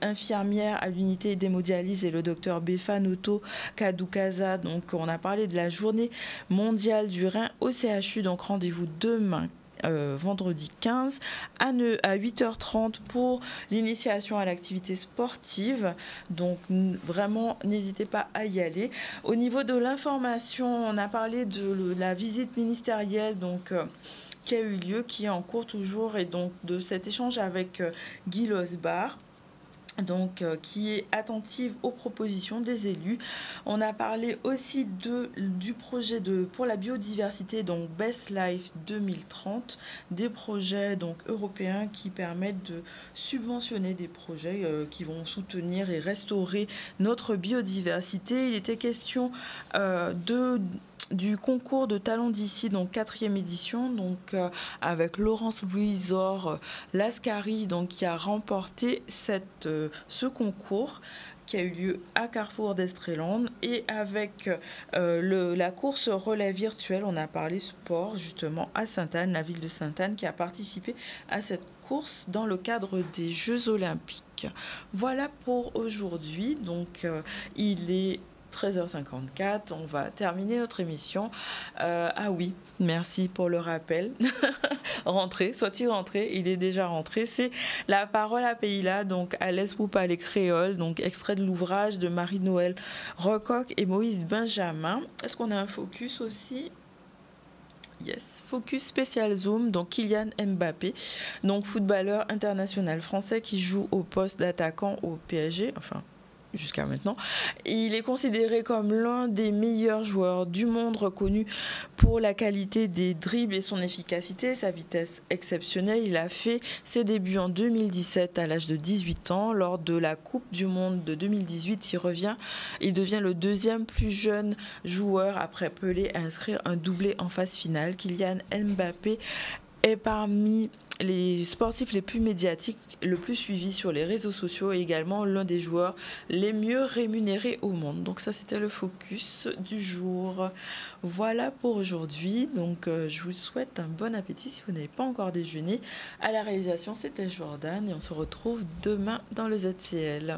infirmière à l'unité d'hémodialyse, et le docteur Befanoto Kadoukaza. Donc on a parlé de la journée mondiale du rein au CHU, donc rendez-vous demain vendredi 15 à 8h30 pour l'initiation à l'activité sportive. Donc vraiment n'hésitez pas à y aller. Au niveau de l'information, on a parlé de la visite ministérielle donc qui a eu lieu, qui est en cours toujours, et donc de cet échange avec Guy Losbar, donc qui est attentive aux propositions des élus. On a parlé aussi du projet pour la biodiversité, donc Best Life 2030, des projets donc européens qui permettent de subventionner des projets qui vont soutenir et restaurer notre biodiversité. Il était question du concours de talents d'ici, donc 4e édition, donc avec Laurence Louisor Lascari, donc qui a remporté ce concours qui a eu lieu à Carrefour d'Estreland, et avec la course relais virtuelle, on a parlé sport justement à Sainte-Anne, la ville de Sainte-Anne qui a participé à cette course dans le cadre des Jeux Olympiques. Voilà pour aujourd'hui, donc il est 13h54, on va terminer notre émission. Ah oui, merci pour le rappel. Rentrez, soit-il rentré, il est déjà rentré. C'est La parole à Pays-là, donc à l'Espoupa les Créoles, donc extrait de l'ouvrage de Marie-Noël Rocoq et Moïse Benjamin. Est-ce qu'on a un focus aussi ? Yes, focus spécial Zoom, donc Kylian Mbappé, donc footballeur international français qui joue au poste d'attaquant au PSG, enfin jusqu'à maintenant. Il est considéré comme l'un des meilleurs joueurs du monde, reconnu pour la qualité des dribbles et son efficacité, sa vitesse exceptionnelle. Il a fait ses débuts en 2017 à l'âge de 18 ans. Lors de la Coupe du Monde de 2018, il devient le deuxième plus jeune joueur après Pelé à inscrire un doublé en phase finale. Kylian Mbappé est parmi les sportifs les plus médiatiques, le plus suivis sur les réseaux sociaux, et également l'un des joueurs les mieux rémunérés au monde. Donc ça, c'était le focus du jour. Voilà pour aujourd'hui. Donc je vous souhaite un bon appétit si vous n'avez pas encore déjeuné. À la réalisation, c'était Jordan, et on se retrouve demain dans le ZCL.